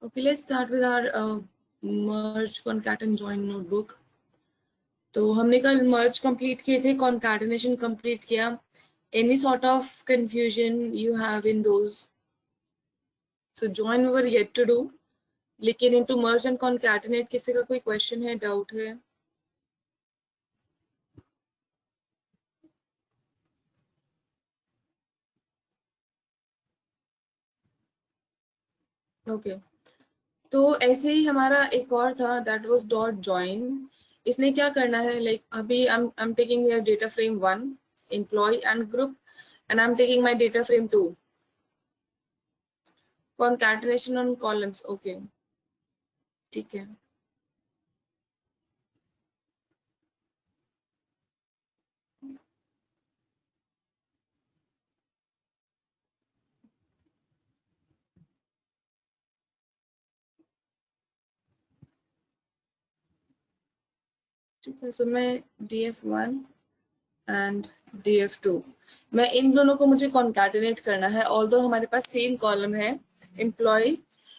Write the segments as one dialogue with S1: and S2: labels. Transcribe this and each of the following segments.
S1: Okay, let's start with our merge, concat and join notebook. तो हमने कल merge complete किए थे, concatenation complete किया. Any sort of confusion you have in those? So join we were yet to do. लेकिन into merge and concatenate किसी का कोई question है, doubt है? Okay. तो ऐसे ही हमारा एक और था, that was dot join. इसने क्या करना है, like अभी I'm taking here data frame 1 employee and group and I'm taking my data frame 2 concatenation on columns. Okay, ठीक है. ठीक है, so मैं df1 and df2 मैं इन दोनों को मुझे concatenate करना है, although हमारे पास सेम कॉलम है employee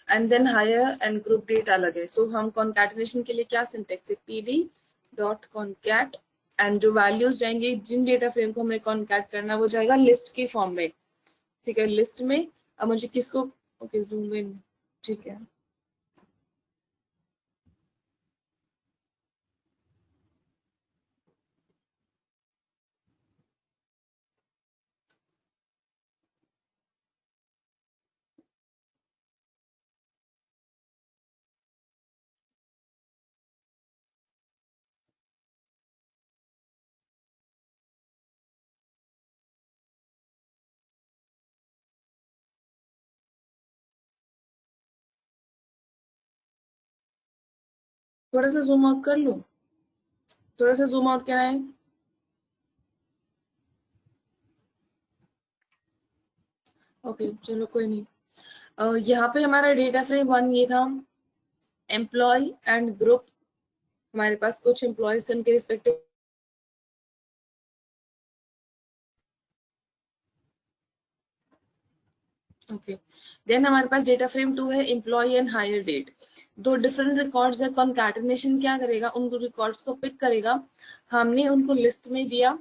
S1: and then hire and group date अलग है. So हम concatenation के लिए क्या सिंटेक्स है, pd dot concat and जो वैल्यूज जाएंगे जिन डेटा फ्रेम को हमने concat करना वो जाएगा लिस्ट की फॉर्म में. ठीक है, लिस्ट में. अब मुझे किसको, ओके जूम इन, ठीक है. थोड़ा सा जूम आउट कर लूं, थोड़ा सा जूम आउट क्या है. ओके चलो कोई नहीं. यहाँ पे हमारा डेटा फ्रेम 1 ये था एम्प्लॉय एंड ग्रुप. हमारे पास कुछ एम्प्लॉयज थे, उनके रिस्पेक्टिव. ओके, देन हमारे पास डेटा फ्रेम 2 है एम्प्लॉय एंड हायर डेट. दो डिफरेंट रिकॉर्ड्स है. कॉन्कैटिनेशन क्या करेगा, उन रिकॉर्ड्स को पिक करेगा. हमने उनको लिस्ट में दिया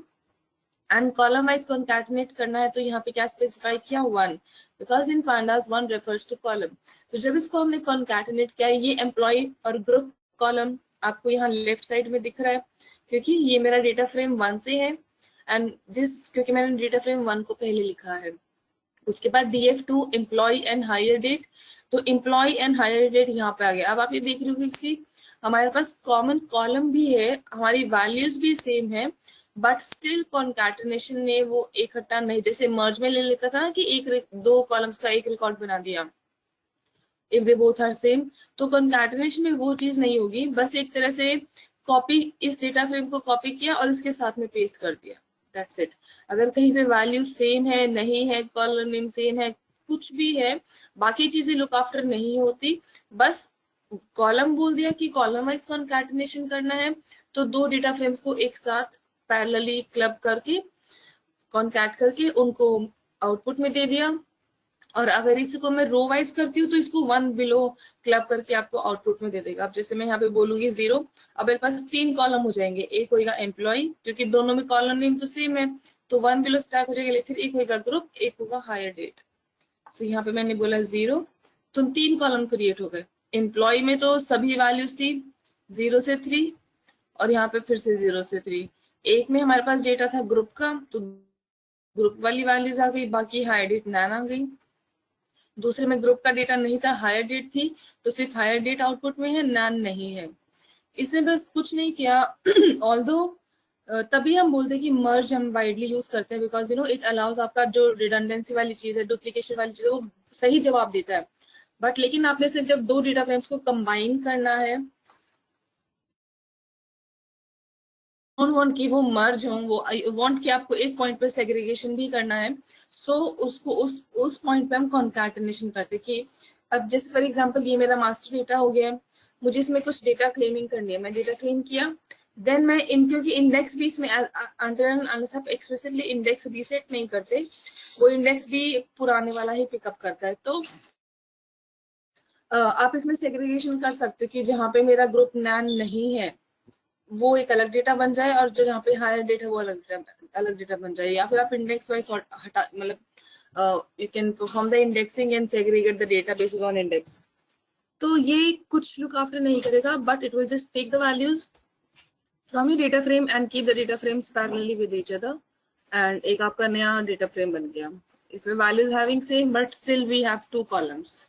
S1: एंड कॉलम वाइज कॉन्कैटिनेट करना है. तो यहाँ पे क्या स्पेसिफाई किया, 1, because in pandas 1 refers to column. तो जब इसको हमने कॉन्कैटिनेट किया, ये एम्प्लॉय और ग्रुप कॉलम आपको यहाँ लेफ्ट साइड में दिख रहा है क्योंकि ये मेरा डेटा फ्रेम 1 से है एंड दिस क्योंकि मैंने डेटा फ्रेम 1 को पहले लिखा है. उसके बाद df2 employee and hire date. तो एम्प्लॉय एंड हायर डेट यहाँ पे आ गया. अब आप ये देख रहे हो कि हमारे पास कॉमन कॉलम भी है, हमारी वैल्यूज भी सेम है, बट स्टिल कॉन्कैटिनेशन ने वो इकट्ठा नहीं, जैसे मर्ज में ले लेता था ना कि दो कॉलम्स का एक रिकॉर्ड बना दिया if they both are same. तो कॉन्कैटिनेशन में वो चीज नहीं होगी, बस एक तरह से कॉपी, इस डेटा फ्रेम को कॉपी किया और इसके साथ में पेस्ट कर दिया, दैट्स इट. अगर कहीं पे वैल्यू सेम है, नहीं है, कॉलम नेम सेम है, कुछ भी है, बाकी चीजें लुक आफ्टर नहीं होती. बस कॉलम बोल दिया कि कॉलम वाइज कॉन्कैटिनेशन करना है, तो दो डेटा फ्रेम्स को एक साथ पैरेलली क्लब करके कॉन्कैट करके उनको आउटपुट में दे दिया. और अगर इसको मैं रो वाइज करती हूँ तो इसको 1 बिलो क्लब करके आपको आउटपुट में दे देगा. अब जैसे मैं यहाँ पे बोलूंगी 0, अब मेरे पास 3 कॉलम हो जाएंगे. एक होगा एम्प्लॉय क्योंकि दोनों में कॉलम नेम तो सेम है, तो 1 बिलो स्टैक हो जाएगा. फिर एक होगा ग्रुप, एक होगा हायर डेट. तो यहाँ पे मैंने बोला 0, तो 3 कॉलम क्रिएट हो गए. एम्प्लॉय में तो सभी वैल्यूज थी 0 से 3 और यहाँ पे फिर से 0 से 3. एक में हमारे पास डेटा था ग्रुप का, तो ग्रुप वाली वैल्यूज आ गई, बाकी हायर डेट नैन आ गई. दूसरे में ग्रुप का डेटा नहीं था, हायर डेट थी, तो सिर्फ हायर डेट आउटपुट में है, नैन नहीं है. इसने बस कुछ नहीं किया. ऑल्दो तभी हम बोलते हैं कि मर्ज हम वाइडली यूज करते हैं बिकॉज इट अलाउज, आपका जो रिडंडेंसी वाली चीज है, डुप्लीकेशन वाली चीज है, वो सही जवाब देता है. बट लेकिन आपने सिर्फ जब दो डेटा फ्रेम्स को कंबाइन करना है, वांट कि वो मर्ज हो, वो वांट कि आपको एक पॉइंट पे सेग्रीगेशन भी करना है, सो उसको उस पॉइंट पे हम कॉन्कैटिनेशन करते हैं. कि अब जैसे फॉर एग्जांपल ये मेरा मास्टर डेटा हो गया है, मुझे इसमें कुछ डेटा क्लेमिंग करनी है, मैं डेटा क्लेम किया, देन मैं क्योंकि इंडेक्स भी इसमें अनलेस आप एक्सप्लिसिटली इंडेक्स रीसेट नहीं करते, वो इंडेक्स भी पुराने वाला ही पिकअप करता है. तो आप इसमें सेग्रीगेशन कर सकते हो कि जहाँ पे मेरा ग्रुप नैन नहीं है वो एक अलग डेटा बन जाए, और जो जहाँ पे हायर डेट है वो अलग डेटा बन जाए, या फिर आप इंडेक्स वाइज हटा, मतलब you can perform the indexing and segregate the data basis on index. तो ये कुछ लुक आफ्टर नहीं करेगा, but it will just take the values from your data frame and keep the data frames parallelly with each other, and एक आपका नया data frame बन गया। इसमें values having same but still we have 2 columns.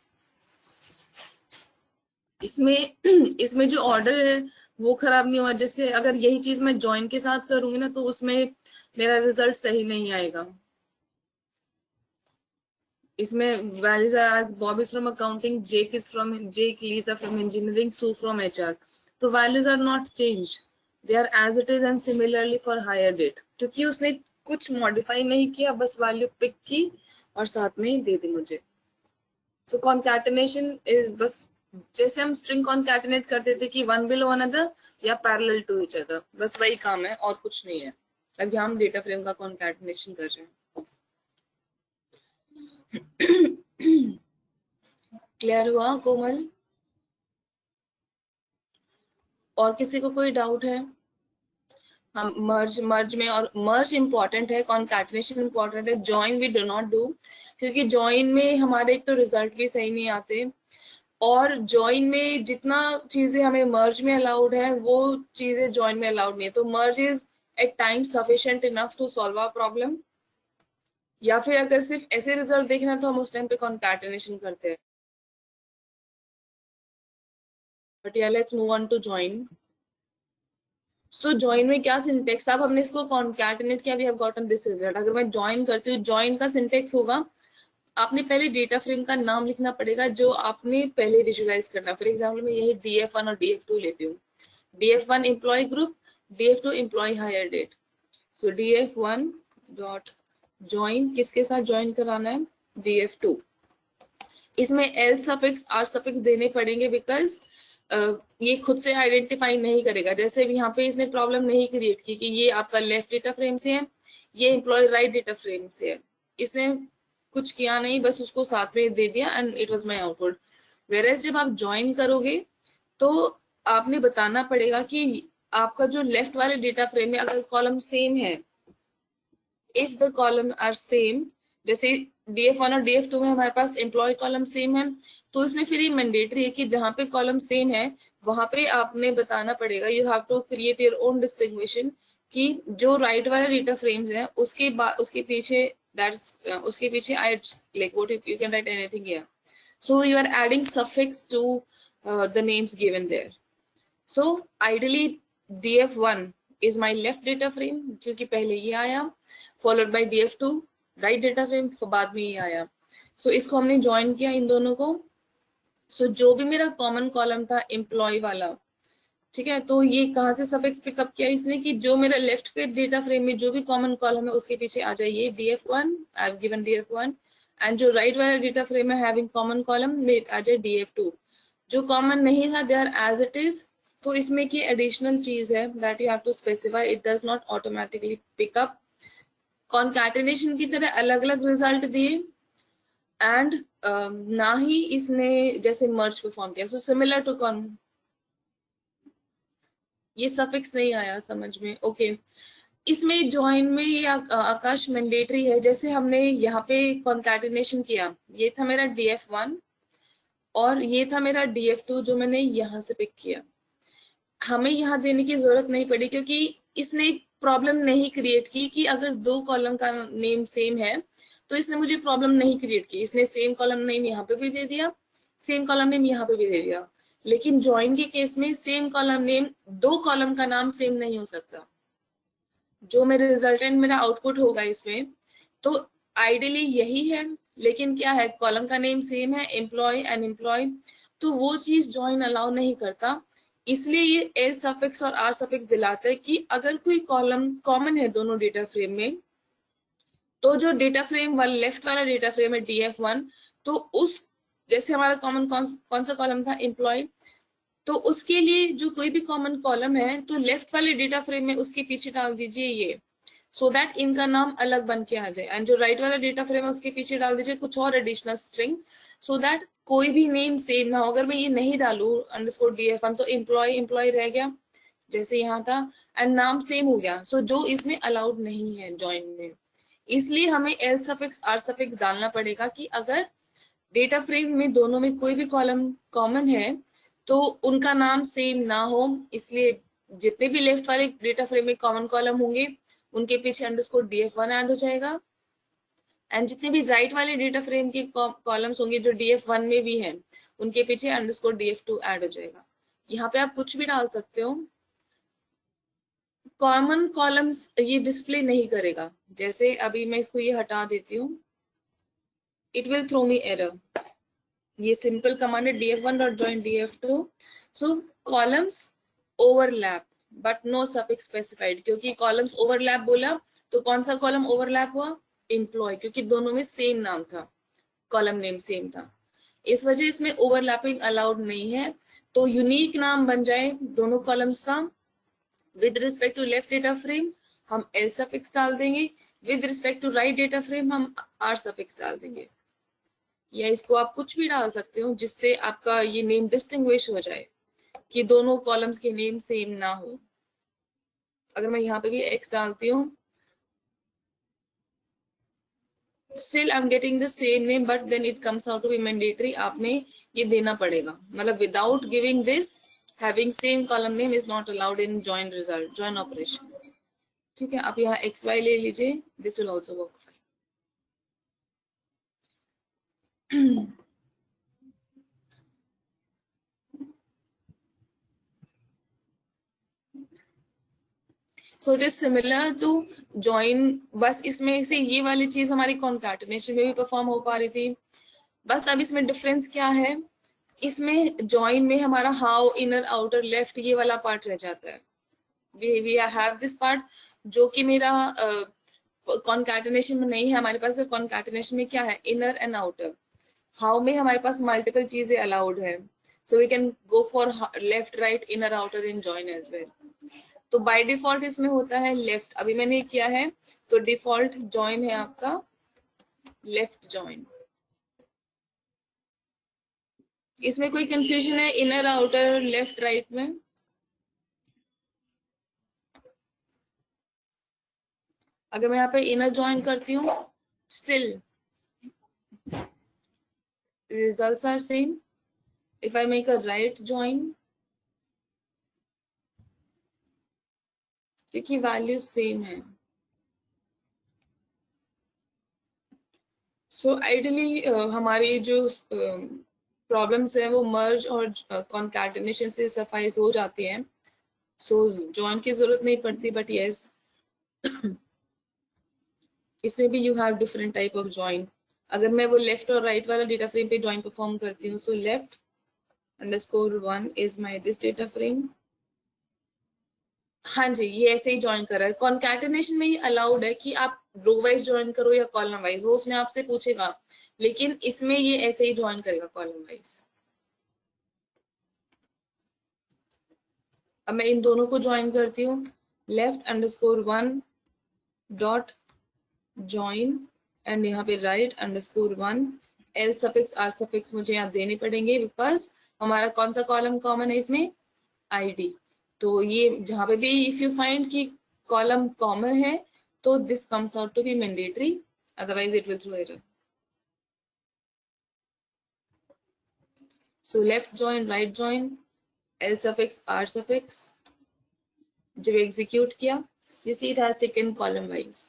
S1: इसमें इसमें जो order है वो खराब नहीं हुआ। जैसे अगर यही चीज मैं ज्वाइन के साथ करूंगी ना तो उसमें मेरा रिजल्ट सही नहीं आएगा। इसमें values as Bob is from accounting, Jake Lisa from engineering, Sue from HR. तो values are not change, they are as it is, and similarly for hire date, क्योंकि उसने कुछ मॉडिफाई नहीं किया, बस वैल्यू पिक की और साथ में दे दी मुझे। सो कॉन्कैटिनेशन इज बस जैसे हम स्ट्रिंग कॉन्कैटिनेट करते थे कि वन बिलो अनदर या पैरेलल टू ईच अदर, बस वही काम है और कुछ नहीं है। अब यहाँ हम डेटा फ्रेम का कॉन्कैटिनेशन कर रहे हैं। क्लियर हुआ कोमल? और किसी को कोई डाउट है? हम मर्ज में, और मर्ज इंपॉर्टेंट है, कॉन्कैटिनेशन इंपॉर्टेंट है, join we do not do, क्योंकि जॉइन में हमारे एक तो रिजल्ट भी सही नहीं आते, और जॉइन में जितना चीजें हमें मर्ज में अलाउड है वो चीजें जॉइन में अलाउड नहीं है। तो merge is at times sufficient enough to solve our problem, या फिर अगर सिर्फ ऐसे रिजल्ट देखना है तो हम उस टाइम पे कॉन्कैटिनेशन करते हैं। बट या let's move on to join. So join में क्या सिंटेक्स, अब हमने इसको कॉन्कैटिनेट किया, we have gotten this result. अगर मैं जॉइन करती हूँ, जॉइन का सिंटेक्स होगा, आपने पहले डेटा फ्रेम का नाम लिखना पड़ेगा जो आपने पहले विजुअलाइज करना। फॉर एग्जाम्पल मैं यही DF1 और DF2 लेती हूँ। DF1 employ group, DF2 employ hire date. So DF1 dot join, किसके साथ ज्वाइन कराना है? DF2। इसमें एल सफिक्स आर सफिक्स देने पड़ेंगे, बिकॉज ये खुद से आइडेंटिफाई नहीं करेगा। जैसे भी यहाँ पे इसने प्रॉब्लम नहीं क्रिएट की कि ये आपका लेफ्ट डेटा फ्रेम से है, ये एम्प्लॉय राइट डेटा फ्रेम से है, इसने कुछ किया नहीं, बस उसको साथ में दे दिया and it was my output. Whereas जब आप ज्वाइन करोगे तो आपने बताना पड़ेगा कि आपका जो लेफ्ट वाले डेटा फ्रेम में अगर कॉलम सेम है, if the column are same, जैसे DF1 और DF2 में हमारे पास एम्प्लॉय कॉलम सेम है, तो इसमें फिर ये मैंडेटरी है कि जहां पे कॉलम सेम है वहां पे आपने बताना पड़ेगा, you have to create your own distinction, कि जो राइट वाले डेटा फ्रेम्स हैं उसके बाद उसके पीछे दैट्स उसके पीछे I like what you can write anything here. So you are adding suffix to the names given there. So ideally DF1 is my left data frame क्योंकि पहले ये आया, followed by DF2 right data frame, बाद में ये आया। सो इसको हमने ज्वाइन किया इन दोनों को। सो जो भी मेरा कॉमन कॉलम था एम्प्लॉय वाला, ठीक है, तो ये कहाँ से सफिक्स पिकअप किया इसने कि जो मेरा लेफ्ट के डेटा फ्रेम में जो भी कॉमन कॉलम है उसके पीछे आ जाइए DF1, I have given DF1, and जो राइट वाला डेटा फ्रेम है हैविंग कॉमन कॉलम में आ जाए DF2। जो कॉमन नहीं था they are as it is. तो इसमें की एडिशनल चीज है that you have to specify, it does not automatically pick up. Concatenation की तरह अलग अलग रिजल्ट दिए, एंड ना ही इसने जैसे मर्ज परफॉर्म किया। सो सिमिलर टू कॉन, ये सफिक्स नहीं आया समझ में? ओके इसमें ज्वाइन में ये आकाश मैंडेटरी है। जैसे हमने यहाँ पे कॉन्कैटिनेशन किया, ये था मेरा DF1 और ये था मेरा DF2 जो मैंने यहाँ से पिक किया। हमें यहाँ देने की जरूरत नहीं पड़ी क्योंकि इसने प्रॉब्लम नहीं क्रिएट की कि अगर दो कॉलम का नेम सेम है तो इसने मुझे प्रॉब्लम नहीं क्रिएट की। इसने सेम कॉलम नेम यहाँ पे भी दे दिया, सेम कॉलम नेम यहाँ पे भी दे दिया। लेकिन ज्वाइन के केस में सेम कॉलम नेम, दो कॉलम का नाम सेम नहीं हो सकता। जो मेरे रिजल्टेंट मेरा आउटपुट होगा इसमें, तो आइडियली यही है, लेकिन क्या है कॉलम का नेम सेम है, एम्प्लॉय एंड एम्प्लॉय, तो वो चीज ज्वाइन अलाउ नहीं करता। इसलिए ये एल सफिक्स और आर सफिक्स दिलाता है कि अगर कोई कॉलम कॉमन है दोनों डेटा फ्रेम में, तो जो डेटा फ्रेम वाला लेफ्ट वाला डेटा फ्रेम है DF1, तो उस जैसे हमारा कॉमन कौन सा कॉलम था? एम्प्लॉय। तो उसके लिए जो कोई भी कॉमन कॉलम है तो लेफ्ट वाले डेटा फ्रेम में उसके पीछे डाल दीजिए ये, सो दैट इनका नाम अलग बन के आ जाए। एंड जो राइट वाला डेटा फ्रेम है उसके पीछे डाल दीजिए कुछ और एडिशनल स्ट्रिंग, सो दैट कोई भी नेम सेम ना हो। अगर मैं ये नहीं डालू अंडरस्कोर DF1 तो एम्प्लॉय रह गया जैसे यहाँ था, एंड नाम सेम हो गया। सो जो इसमें अलाउड नहीं है जॉइन में, इसलिए हमें एल सफिक्स आर सफिक्स डालना पड़ेगा कि अगर डेटा फ्रेम में दोनों में कोई भी कॉलम कॉमन है तो उनका नाम सेम ना हो। इसलिए जितने भी लेफ्ट वाले डेटा फ्रेम में कॉमन कॉलम होंगे उनके पीछे अंडरस्कोर DF1 ऐड हो जाएगा, एंड जितने भी राइट वाले डेटा फ्रेम के कॉलम्स होंगे जो DF1 में भी है उनके पीछे अंडरस्कोर DF2 ऐड हो जाएगा। यहाँ पे आप कुछ भी डाल सकते हो। कॉमन कॉलम्स ये डिस्प्ले नहीं करेगा। जैसे अभी मैं इसको ये हटा देती हूँ, it will throw me error. ये सिंपल कमांड है df1.join df2। So columns overlap but no suffix specified, क्योंकि कॉलम्स ओवरलैप बोला तो कौन सा कॉलम ओवरलैप हुआ? एम्प्लॉय, क्योंकि दोनों में सेम नाम था, कॉलम नेम सेम था, इस वजह इसमें ओवरलैपिंग अलाउड नहीं है। तो यूनिक नाम बन जाए दोनों कॉलम्स का। With respect to left data frame हम एल सफिक्स डाल देंगे, with respect to right data frame हम आर सफिक्स डाल देंगे, या इसको आप कुछ भी डाल सकते हो जिससे आपका ये नेम डिस्टिंग्विश हो जाए कि दोनों कॉलम्स के नेम सेम ना हो। अगर मैं यहाँ पे भी एक्स डालती हूँ, still I'm getting the same name but then it comes out to be mandatory, आपने ये देना पड़ेगा। मतलब without giving this, having same column name is not allowed in join result, join operation। ठीक है, आप यहाँ XY ले लीजिए, this will also work fine। So it is similar to join, बस इसमें से ये वाली चीज हमारी कॉन्कैटिनेशन में भी परफॉर्म हो पा रही थी। बस अब इसमें डिफरेंस क्या है, इसमें ज्वाइन में हमारा हाउ, इनर, आउटर, लेफ्ट ये वाला पार्ट रह जाता है। वी हैव दिस पार्ट जो कि मेरा कॉन्कैटिनेशन में नहीं है। हमारे पास कॉन्कैटिनेशन में क्या है, इनर एंड आउटर। हाउ में हमारे पास मल्टीपल चीजें अलाउड है, so we can go for left, right, inner, outer in join as well. तो बाय डिफॉल्ट इसमें होता है लेफ्ट। अभी मैंने किया है तो डिफॉल्ट जॉइन है आपका लेफ्ट जॉइन। इसमें कोई कंफ्यूजन है इनर, आउटर, लेफ्ट, राइट में? अगर मैं यहाँ पे इनर जॉइन करती हूँ, still results are same. If I make a right join, क्योंकि वैल्यू सेम है। सो आइडियली हमारी जो प्रॉब्लम्स है वो मर्ज और कॉन्कैटिनेशन से सफाइज हो जाती है। सो जॉइन की जरूरत नहीं पड़ती, बट यस इसमें भी you have different type of join. अगर मैं वो लेफ्ट और राइट वाला डेटा फ्रेम पे जॉइन परफॉर्म करती हूँ, so left underscore 1 is my this data frame. हाँ जी, ये ऐसे ही ज्वाइन कर रहा है। कॉन्कैटिनेशन में ये अलाउड है कि आप रो वाइज ज्वाइन करो या कॉलम वाइज, वो उसमें आपसे पूछेगा, लेकिन इसमें ये ऐसे ही ज्वाइन करेगा कॉलम वाइज। अब मैं इन दोनों को ज्वाइन करती हूँ, left underscore 1 dot join, and यहाँ पे right underscore 1। L suffix R suffix मुझे यहाँ देने पड़ेंगे बिकॉज हमारा कौन सा कॉलम कॉमन है इसमें, आईडी। तो ये जहां पे भी इफ यू फाइंड कि कॉलम कॉमन है तो this comes out to be mandatory, otherwise it will throw error. So left join, right join, L suffix R suffix, जब एग्जीक्यूट किया, you see it has taken column wise.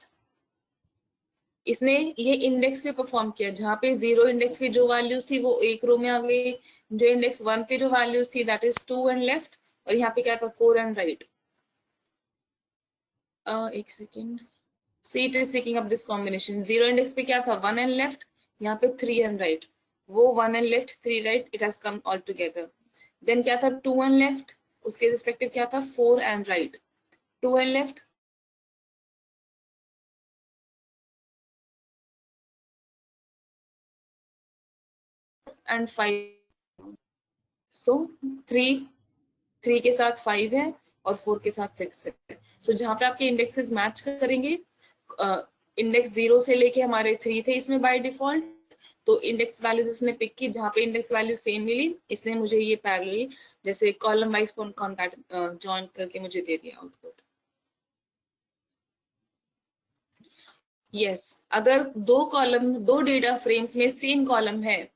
S1: इसने ये index पे perform किया, जहां पे 0 इंडेक्स पे जो वैल्यूज थी वो एक रो में आ गई, जो इंडेक्स 1 पे जो वैल्यूज थी दैट इज 2 एंड लेफ्ट, और यहाँ पे क्या था 4 एंड राइट। एक second, see it is taking up this combination. 0 index पे क्या था 1 एंड लेफ्ट, यहाँ पे 3 एंड राइट, वो 1 and left 3 right, it has come all together. Then क्या था 2 एंड लेफ्ट, उसके रिस्पेक्टिव क्या था 4 and right, 2 and left, and 5। सो 3 के साथ 5 है और 4 के साथ 6 है। सो जहां पे आपके इंडेक्सेस मैच करेंगे, इंडेक्स 0 से लेके हमारे 3 थे इसमें बाय डिफॉल्ट, तो इंडेक्स वैल्यूज उसने पिक की, जहाँ पे इंडेक्स वैल्यू सेम मिली इसने मुझे ये पैरेलल जैसे कॉलम वाइज कॉन्कैट जॉइन करके मुझे दे दिया आउटपुट। यस, अगर दो कॉलम, दो डेटा फ्रेम्स में सेम कॉलम है,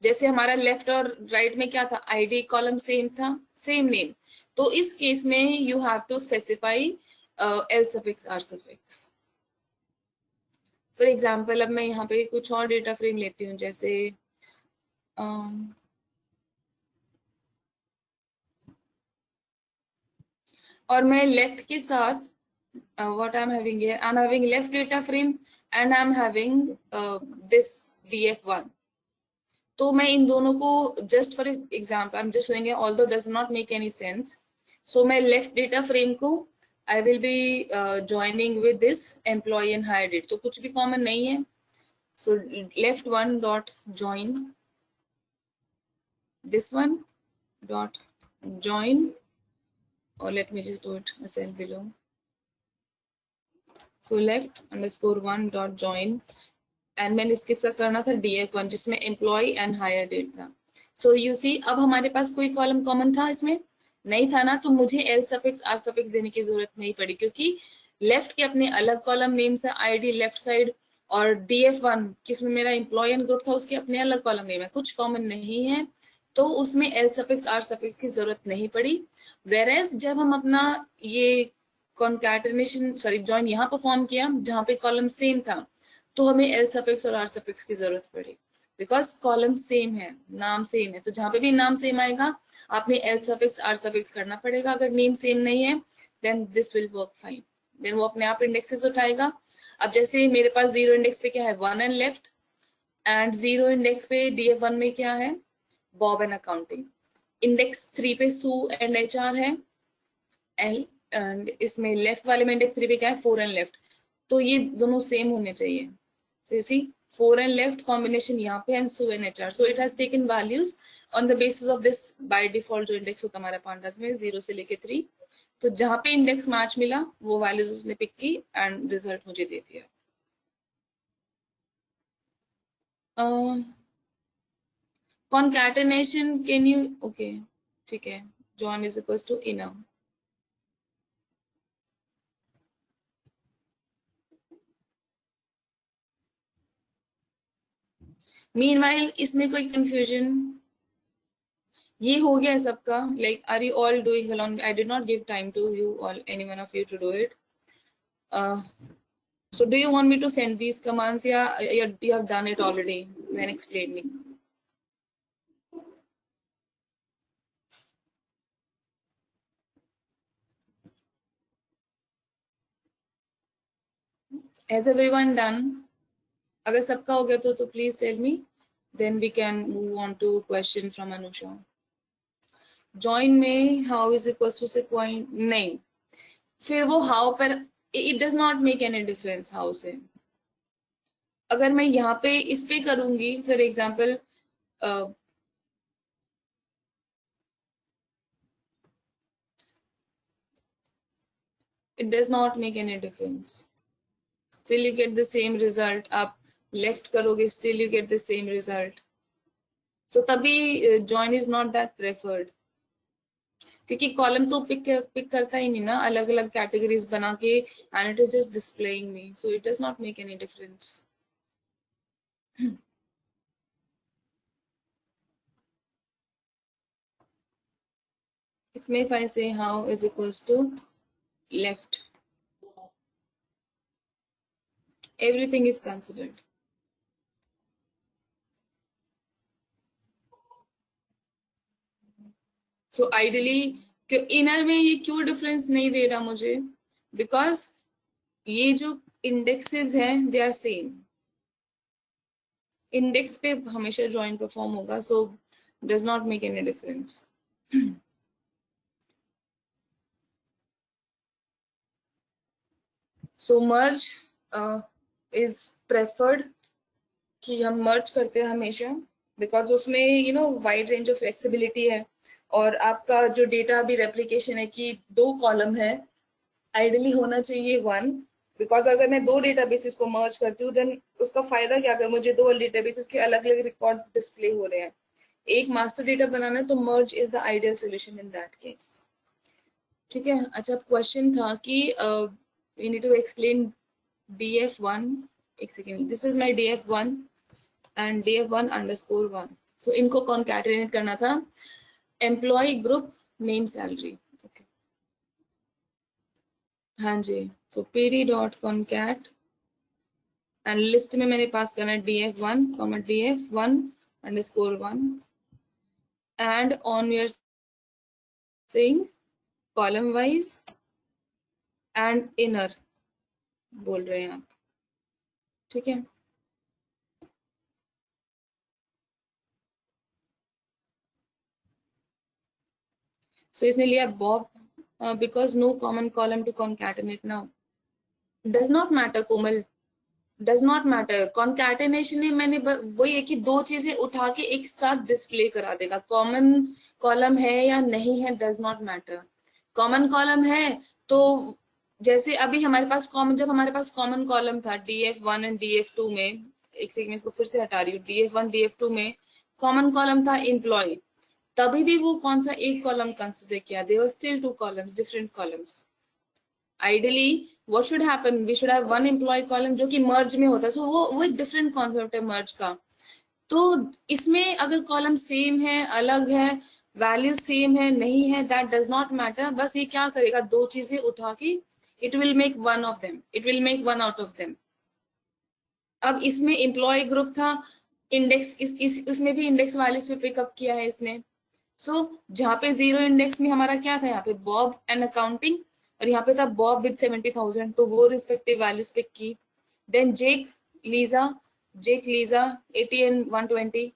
S1: जैसे हमारा लेफ्ट और राइट में क्या था, आईडी कॉलम सेम था, सेम नेम, तो इस केस में you have to specify L suffix R suffix. For example अब मैं यहाँ पे कुछ और डेटा फ्रेम लेती हूँ, जैसे और मैं लेफ्ट के साथ what I'm having here, I'm having left data frame and I'm having this df1. तो मैं इन दोनों को just for example I am just लेंगे, although does not make any sense, so मैं लेफ्ट डेटा फ्रेम को I will be joining with this employ and hire date, तो कुछ भी कॉमन नहीं है, so left one dot join this one dot join, or let me just do it a cell below, so left underscore one dot join, and मैंने इसके साथ करना था df1 जिसमें एम्प्लॉय एंड हायर डेट था। So you see अब हमारे पास कोई कॉलम कॉमन था इसमें नहीं था ना, तो मुझे एल सफिक्स आर सफिक्स देने की जरूरत नहीं पड़ी, क्योंकि लेफ्ट के अपने अलग कॉलम नेम्स है, आईडी लेफ्ट साइड, और df1 किसमें मेरा एम्प्लॉय एंड ग्रुप था उसके अपने अलग कॉलम नेम है, कुछ कॉमन नहीं है, तो उसमें एल सफिक्स आर सफिक्स की जरूरत नहीं पड़ी। वेरेस जब हम अपना ये कॉन्कैटिनेशन सॉरी जॉइन यहाँ परफॉर्म किया जहाँ पे कॉलम सेम था, तो हमें एल सफिक्स और आर सफिक्स की जरूरत पड़ी, बिकॉज कॉलम सेम है, नाम सेम है, तो जहां पे भी नाम सेम आएगा आपने एल सफिक्स आर सफिक्स करना पड़ेगा। अगर नेम सेम नहीं है then this will work fine, then वो अपने आप इंडेक्सेस उठाएगा। अब जैसे मेरे पास जीरो इंडेक्स पे क्या है, one and left, and zero index पे df1 में क्या है, बॉब एंड अकाउंटिंग, इंडेक्स 3 पे सू एंड HR है, एंड इसमें लेफ्ट वाले में इंडेक्स 3 पे क्या है, फोर एंड लेफ्ट, तो ये दोनों सेम होने चाहिए। So you see, 4 and left combination यहाँ पे and so and HR. So it has taken values on the basis of this by default जो index होता हमारा pandas में 0 से लेके 3, तो जहाँ पे index match मिला वो values उसने pick की and result मुझे दे दिया। Concatenation can you okay ठीक है, John is equals to inner. Meanwhile इसमें कोई confusion, ये हो गया सबका, like are you all doing along, I did not give time to you all, any one of you to do it. So do you want me to send these commands? Yeah, you have done it already when explaining. Has everyone done? अगर सबका हो गया तो please tell me. Then we can move on to question from Anusha. Join में how is equals to sequoia नहीं, फिर वो how पर it does not make any difference how से। अगर मैं यहाँ पे इस पे करूंगी for example it does not make any difference, still you get the same result, आप left करोगे still you get the same result, so तभी join is not that preferred, क्योंकि कॉलम तो पिक करता ही नहीं ना, अलग अलग कैटेगरीज बना के and it is just displaying me, so it does not make any difference. इसमें if I say how is equals to left, everything is considered, so ideally inner में ये क्यों डिफरेंस नहीं दे रहा मुझे, बिकॉज ये जो इंडेक्सेस हैं दे आर सेम, इंडेक्स पे हमेशा जॉइन परफॉर्म होगा, so does not make any difference. So merge is preferred, कि हम मर्ज करते हैं हमेशा, बिकॉज उसमें you know wide range of flexibility है, और आपका जो डेटा अभी रेप्लिकेशन है कि दो कॉलम है, आइडियली होना चाहिए वन, बिकॉज अगर मैं दो डेटाबेसेस को मर्ज करती हूँ देन उसका फायदा क्या, अगर मुझे दो डेटाबेसेस के अलग अलग रिकॉर्ड डिस्प्ले हो रहे हैं, एक मास्टर डेटा बनाना है तो merge is the ideal solution in that case. ठीक है। अच्छा, क्वेश्चन था कि we need to explain df1, एक second, this is my df1 and df1 underscore 1। So इनको कॉन्कैटिनेट करना था, employee group name salary. Okay, हाँ जी, तो pd dot concat and list में मैंने पास करना है df1 df1 underscore 1 and on your saying column wise and inner बोल रहे हैं आप। ठीक है, सो इसने लिया Bob because no common column to concatenate now. Does not matter Komal, does not matter. Concatenation में मैंने वही है कि दो चीजें उठा के एक साथ डिस्प्ले करा देगा, कॉमन कॉलम है या नहीं है does not matter. Common column है तो जैसे अभी हमारे पास कॉमन, जब हमारे पास कॉमन कॉलम था df1 एंड df2 में, एक सेकंड इसको फिर से हटा रही हूँ, df1 df2 में कॉमन कॉलम था एम्प्लॉय, तभी भी वो कौन सा एक कॉलम कंसिडर किया, there were still two columns, different columns. Ideally what should happen, we should have one employee column जो कि merge में होता है, so वो एक different concept है merge का। तो इसमें अगर कॉलम सेम है, अलग है, वैल्यू सेम है, नहीं है, दैट डज नॉट मैटर। बस ये क्या करेगा, दो चीजें उठा के it will make one of them, it will make one out of them. अब इसमें एम्प्लॉय ग्रुप था, इंडेक्स उसमें भी इंडेक्स वैल्यूज पे पिकअप किया है इसने। सो जहाँ पे 0 इंडेक्स में हमारा क्या था, यहाँ पे बॉब एंड अकाउंटिंग, और यहाँ पे था बॉब विद 70,000, तो वो रिस्पेक्टिव वैल्यूज पिक की। Then Jake Lisa 80 and 120,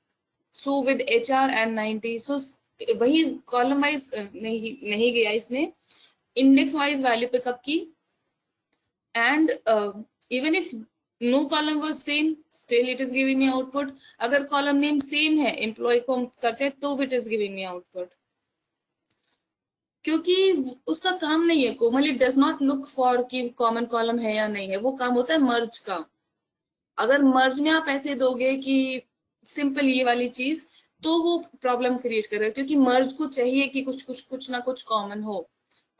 S1: Sue with HR and 90। So वही कॉलम वाइज नहीं गया इसने, इंडेक्स वाइज वैल्यू पिकअप की। And even if no column was same, still it is giving me output। अगर column name same है, employ को हम करते हैं तो it is giving me output, क्योंकि उसका काम नहीं है Komal, it does not look for कि कॉमन कॉलम है या नहीं है, वो काम होता है मर्ज का। अगर मर्ज में आप ऐसे दोगे कि सिंपल ये वाली चीज, तो वो प्रॉब्लम क्रिएट करेगा, क्योंकि मर्ज को चाहिए कि कुछ ना कुछ कॉमन हो।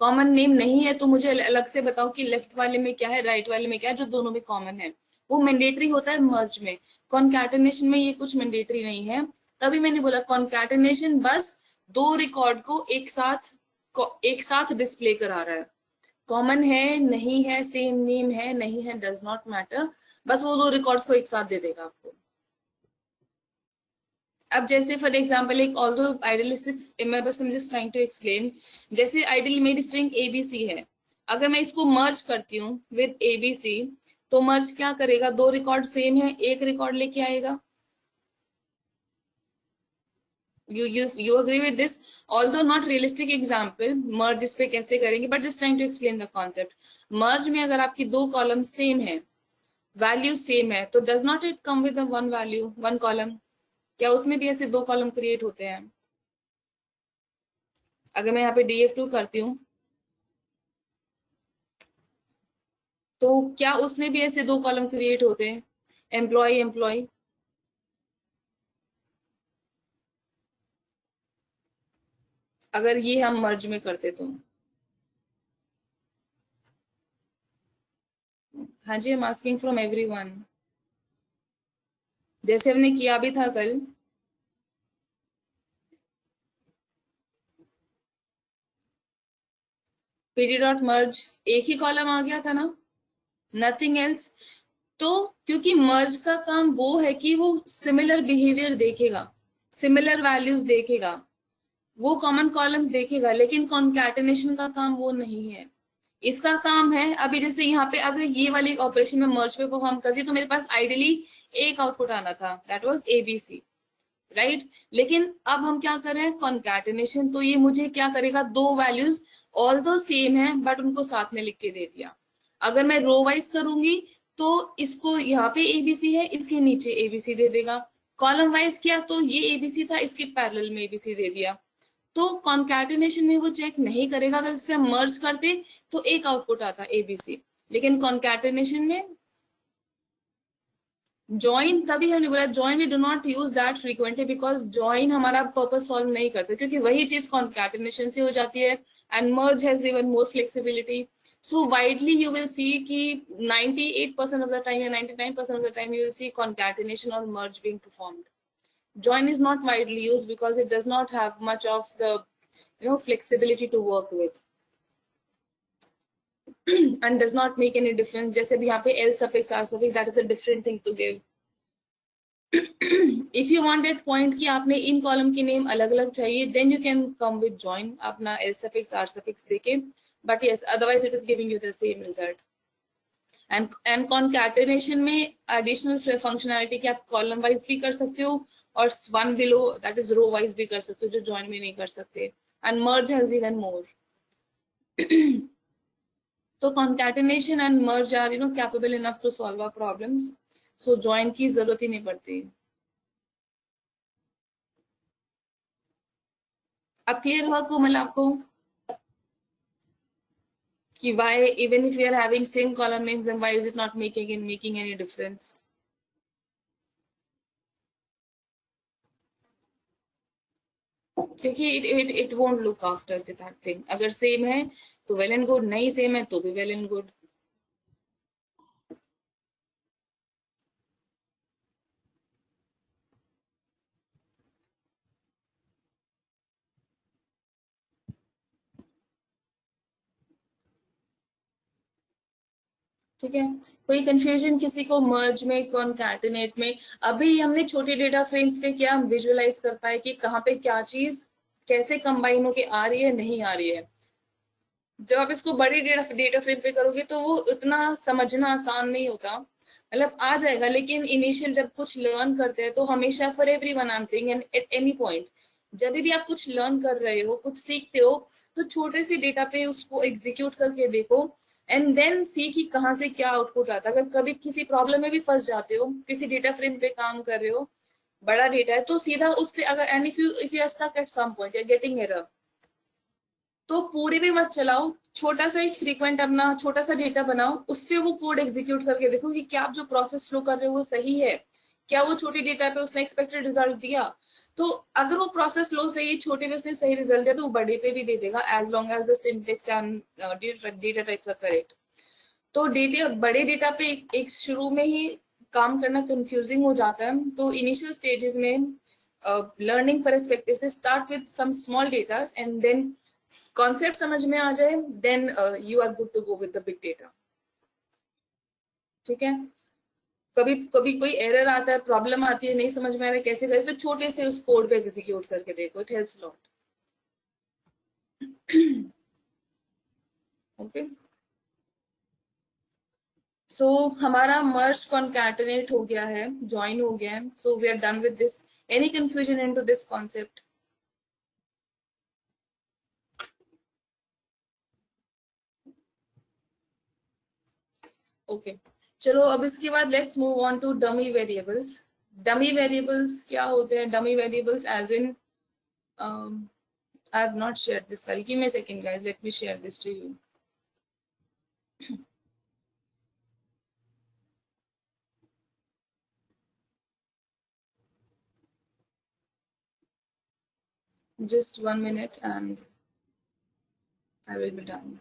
S1: कॉमन नेम नहीं है तो मुझे अलग से बताओ कि लेफ्ट वाले में क्या है, राइट वाले में क्या है, जो दोनों में कॉमन है। वो मैंडेटरी होता है मर्ज में, कॉन्कैटिनेशन में ये कुछ मैंडेटरी नहीं है। तभी मैंने बोला कॉन्कैटिनेशन बस दो रिकॉर्ड को एक साथ डिस्प्ले करा रहा है। कॉमन है नहीं है, सेम नेम है नहीं है, डज नॉट मैटर, बस वो दो रिकॉर्ड्स को एक साथ दे देगा आपको। अब जैसे फॉर एग्जांपल एक ऑल्दो आइडियलिस्टिक, मैं बस जस्ट ट्राइंग टू एक्सप्लेन, जैसे आइडियल मेरी स्ट्रिंग ABC है, अगर मैं इसको मर्ज करती हूँ विद ABC, तो मर्ज क्या करेगा, दो रिकॉर्ड सेम है, एक रिकॉर्ड लेके आएगा। you agree with this, although not realistic example merge इस पे कैसे करेंगे, but just trying to explain the concept। merge में अगर आपकी दो कॉलम सेम है, वैल्यू सेम है, तो does not it come with a one value one column? क्या उसमें भी ऐसे दो कॉलम क्रिएट होते हैं? अगर मैं यहाँ पे df2 करती हूँ तो क्या उसमें भी ऐसे दो कॉलम क्रिएट होते हैं, एम्प्लॉय एम्प्लॉय? अगर ये हम मर्ज में करते तो, हाँ जी, I am asking from everyone, जैसे हमने किया भी था कल। pd डॉट मर्ज एक ही कॉलम आ गया था ना, नथिंग एल्स। तो क्योंकि मर्ज का काम वो है कि वो सिमिलर बिहेवियर देखेगा, सिमिलर वैल्यूज देखेगा, वो कॉमन कॉलम्स देखेगा, लेकिन कॉन्कैटिनेशन का काम वो नहीं है। इसका काम है, अभी जैसे यहाँ पे अगर ये वाली ऑपरेशन में मर्ज पे परफॉर्म करती तो मेरे पास आइडियली एक आउटपुट आना था, दैट वाज ABC, राइट। लेकिन अब हम क्या कर रहे हैं, कॉन्कैटिनेशन, तो ये मुझे क्या करेगा, दो वैल्यूज ऑल दो सेम है बट उनको साथ में लिख के दे दिया। अगर मैं रो वाइज करूंगी तो इसको यहाँ पे ABC है, इसके नीचे ABC दे देगा। कॉलम वाइज किया तो ये ABC था, इसके पैरेलल में ABC दे दिया। तो कॉन्कैटिनेशन में वो चेक नहीं करेगा, अगर इसमें मर्ज करते तो एक आउटपुट आता ABC। लेकिन कॉन्कैटिनेशन में ज्वाइन, तभी हमने बोला join we do not use that frequently because join हमारा पर्पस सॉल्व नहीं करते, क्योंकि वही चीज कॉन्कैटिनेशन से हो जाती है। And merge has even more flexibility. So widely you will see कि 98% of the time या 99% of the time you will see concatenation or merge being performed. Join is not widely used because it does not have much of the flexibility to work with and does not make any difference. जैसे भी यहाँ पे L suffix R suffix, that is a different thing to give. If you want that point कि आपने इन column की name अलग अलग चाहिए, then you can come with join अपना L suffix R suffix देके, but yes otherwise it is giving you the same result. And concatenation में additional functionality कि आप column wise भी कर सकते हो और one below that is row wise भी कर सकते हो, जो join में नहीं कर सकते. And merge has even more. तो concatenation and merge are capable enough to solve our problems. So join की जरूरत ही नहीं पड़ती. अब क्लियर हुआ कोमल आपको कि why even if we are having same column names, then why is it not making any difference? क्योंकि it won't look after that thing. अगर सेम है तो well and good, नहीं सेम है तो भी well and good. ठीक है, कोई कंफ्यूजन किसी को मर्ज में, कॉन्कैटिनेट में? अभी हमने छोटे डेटा फ्रेम्स पे क्या विजुअलाइज कर पाए कि कहाँ पे क्या चीज कैसे कंबाइन होके आ रही है, नहीं आ रही है। जब आप इसको बड़े डेटा फ्रेम पे करोगे तो वो इतना समझना आसान नहीं होता, मतलब आ जाएगा, लेकिन इनिशियल जब कुछ लर्न करते हैं तो हमेशा for everyone I am saying and at any point, जब भी आप कुछ लर्न कर रहे हो, कुछ सीखते हो, तो छोटे से डेटा पे उसको एग्जीक्यूट करके देखो एंड देन सी कि कहाँ से क्या आउटपुट आता है। अगर कभी किसी प्रॉब्लम में भी फंस जाते हो, किसी डेटा फ्रेम पे काम कर रहे हो, बड़ा डेटा है, तो सीधा उस पे अगर and if you are stuck at some point, you are getting error, तो पूरे भी मत चलाओ, छोटा सा एक फ्रीक्वेंट अपना छोटा सा डेटा बनाओ, उस पे वो कोड एग्जीक्यूट करके देखो कि क्या आप जो प्रोसेस फ्लो कर रहे हो वो सही है, क्या वो छोटे डेटा पे उसने एक्सपेक्टेड रिजल्ट दिया। तो अगर वो प्रोसेस फ्लो सही है, छोटे पे उसने सही रिजल्ट दिया, तो वो बड़े पे भी दे देगा as long as the syntax and data types are correct. तो डेटा बड़े डेटा पे एक शुरू में ही काम करना कंफ्यूजिंग हो जाता है, तो इनिशियल स्टेजेस में लर्निंग परस्पेक्टिव से start with some small data and then concept समझ में आ जाए, then you are good to go with the big data. ठीक है, कभी कभी कोई एरर आता है, प्रॉब्लम आती है, नहीं समझ में आ रहा है कैसे करें, तो छोटे से उस कोड पे एग्जीक्यूट करके देखो, इट हेल्प्स लॉट। ओके, सो हमारा मर्ज कॉन्कैटिनेट हो गया है, ज्वाइन हो गया है, so we are done with this. Any confusion into this concept? Okay, चलो अब इसके बाद let's move on to dummy variables. Dummy variables क्या होते हैं? Dummy variables as in I have not shared this file. Give me a second, guys. Let me share this to you. Just 1 minute and I will be done.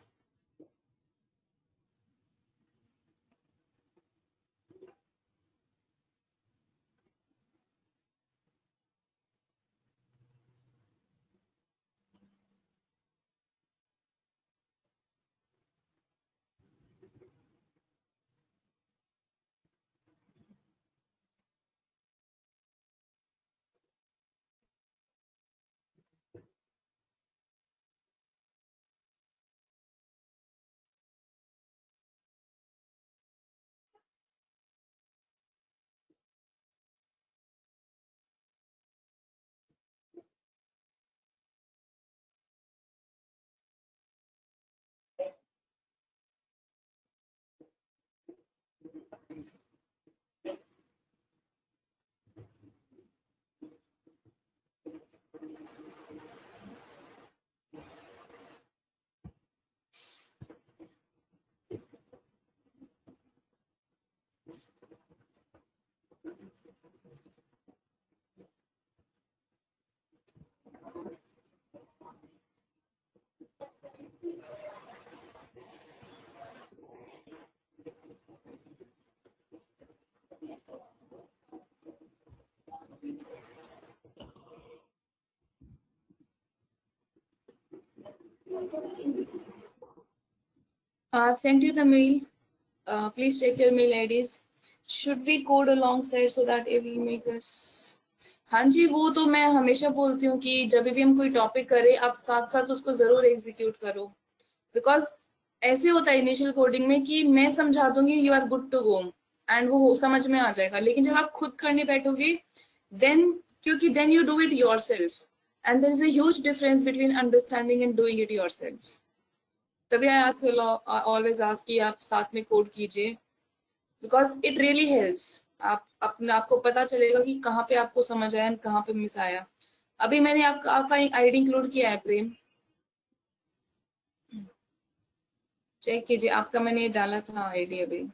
S1: I've sent you the mail. Please check your mail IDs. Should we code alongside so that it will make us? हाँ जी, वो तो मैं हमेशा बोलती हूँ कि जब भी हम कोई टॉपिक करें आप साथ साथ उसको जरूर एग्जीक्यूट करो, बिकॉज ऐसे होता है इनिशियल कोडिंग में कि मैं समझा दूंगी you are good to go and वो समझ में आ जाएगा, लेकिन जब आप खुद करने बैठोगे देन, क्योंकि then you do it yourself and there is a huge difference between understanding and doing it yourself. तभी आई आस्क, ऑलवेज आस्क कि आप साथ में कोड कीजिए, बिकॉज इट रियली हेल्प्स। आप अपने आपको पता चलेगा कि कहाँ पे आपको समझ आया, कहाँ पे मिस आया। अभी मैंने आपका आईडी इंक्लूड किया है प्रेम, चेक कीजिए, आपका मैंने डाला था आईडी अभी।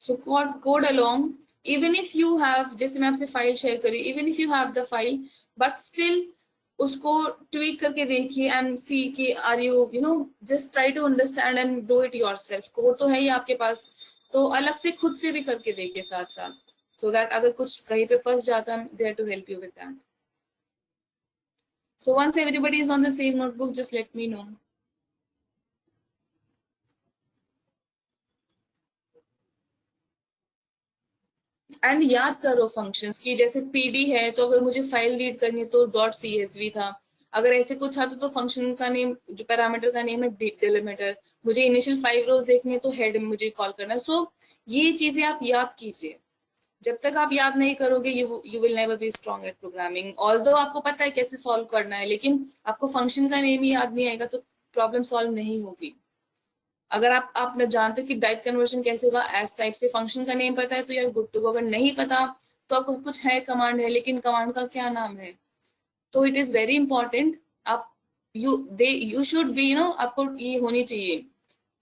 S1: So code along, even if you have, जैसे मैं आपसे फाइल शेयर करी, even if you have the file but still उसको ट्वीक करके देखिए एंड सी कि are you know just try to understand and do it yourself. Code तो है ही आपके पास, तो अलग से खुद से भी करके देखिए साथ साथ, सो दैट अगर कुछ कहीं पे फंस जाता है there to help you with that. So once everybody is on the same notebook just let me know. And याद करो फंक्शंस की, जैसे पीडी है तो अगर मुझे फाइल रीड करनी है तो डॉट सीएसवी था, अगर ऐसे कुछ था तो फंक्शन का नेम, जो पैरामीटर का नेम है डिलिमीटर, मुझे इनिशियल 5 रोज देखनी है तो हेड मुझे कॉल करना है। सो ये चीजें आप याद कीजिए, जब तक आप याद नहीं करोगे you will never be strong at programming. Although आपको पता है कैसे सॉल्व करना है, लेकिन आपको फंक्शन का नेम ही याद नहीं आएगा तो प्रॉब्लम सॉल्व नहीं होगी। अगर आप न जानते हो कि डाइट कन्वर्जन कैसे होगा, एस टाइप से फंक्शन का नेम पता है तो यार गुड टू गो। अगर नहीं पता तो आपको कुछ है कमांड है, लेकिन कमांड का क्या नाम है, तो इट इज वेरी इंपॉर्टेंट। आप यू शुड बी नो, आपको ये होनी चाहिए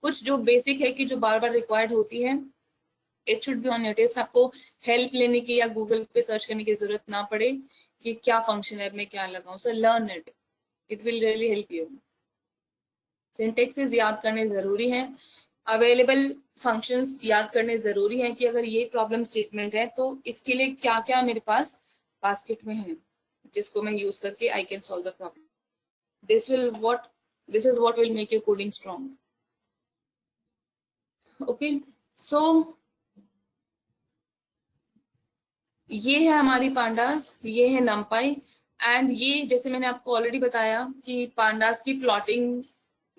S1: कुछ जो बेसिक है कि जो बार बार रिक्वायर्ड होती है, it should be on your tips. आपको हेल्प लेने की या गूगल पे सर्च करने की जरूरत ना पड़े कि क्या फंक्शन है मैं क्या लगाऊं। So learn it, it will really help you. Syntaxes याद करने जरूरी हैं, अवेलेबल फंक्शंस याद करने जरूरी है कि अगर ये प्रॉब्लम स्टेटमेंट है तो इसके लिए क्या क्या मेरे पास बास्केट में है जिसको मैं यूज करके I can solve the problem. This will what this is what will make your coding strong. Okay, so ये है हमारी पांडास, ये है नमपाई, एंड ये जैसे मैंने आपको ऑलरेडी बताया कि पांडास की plotting,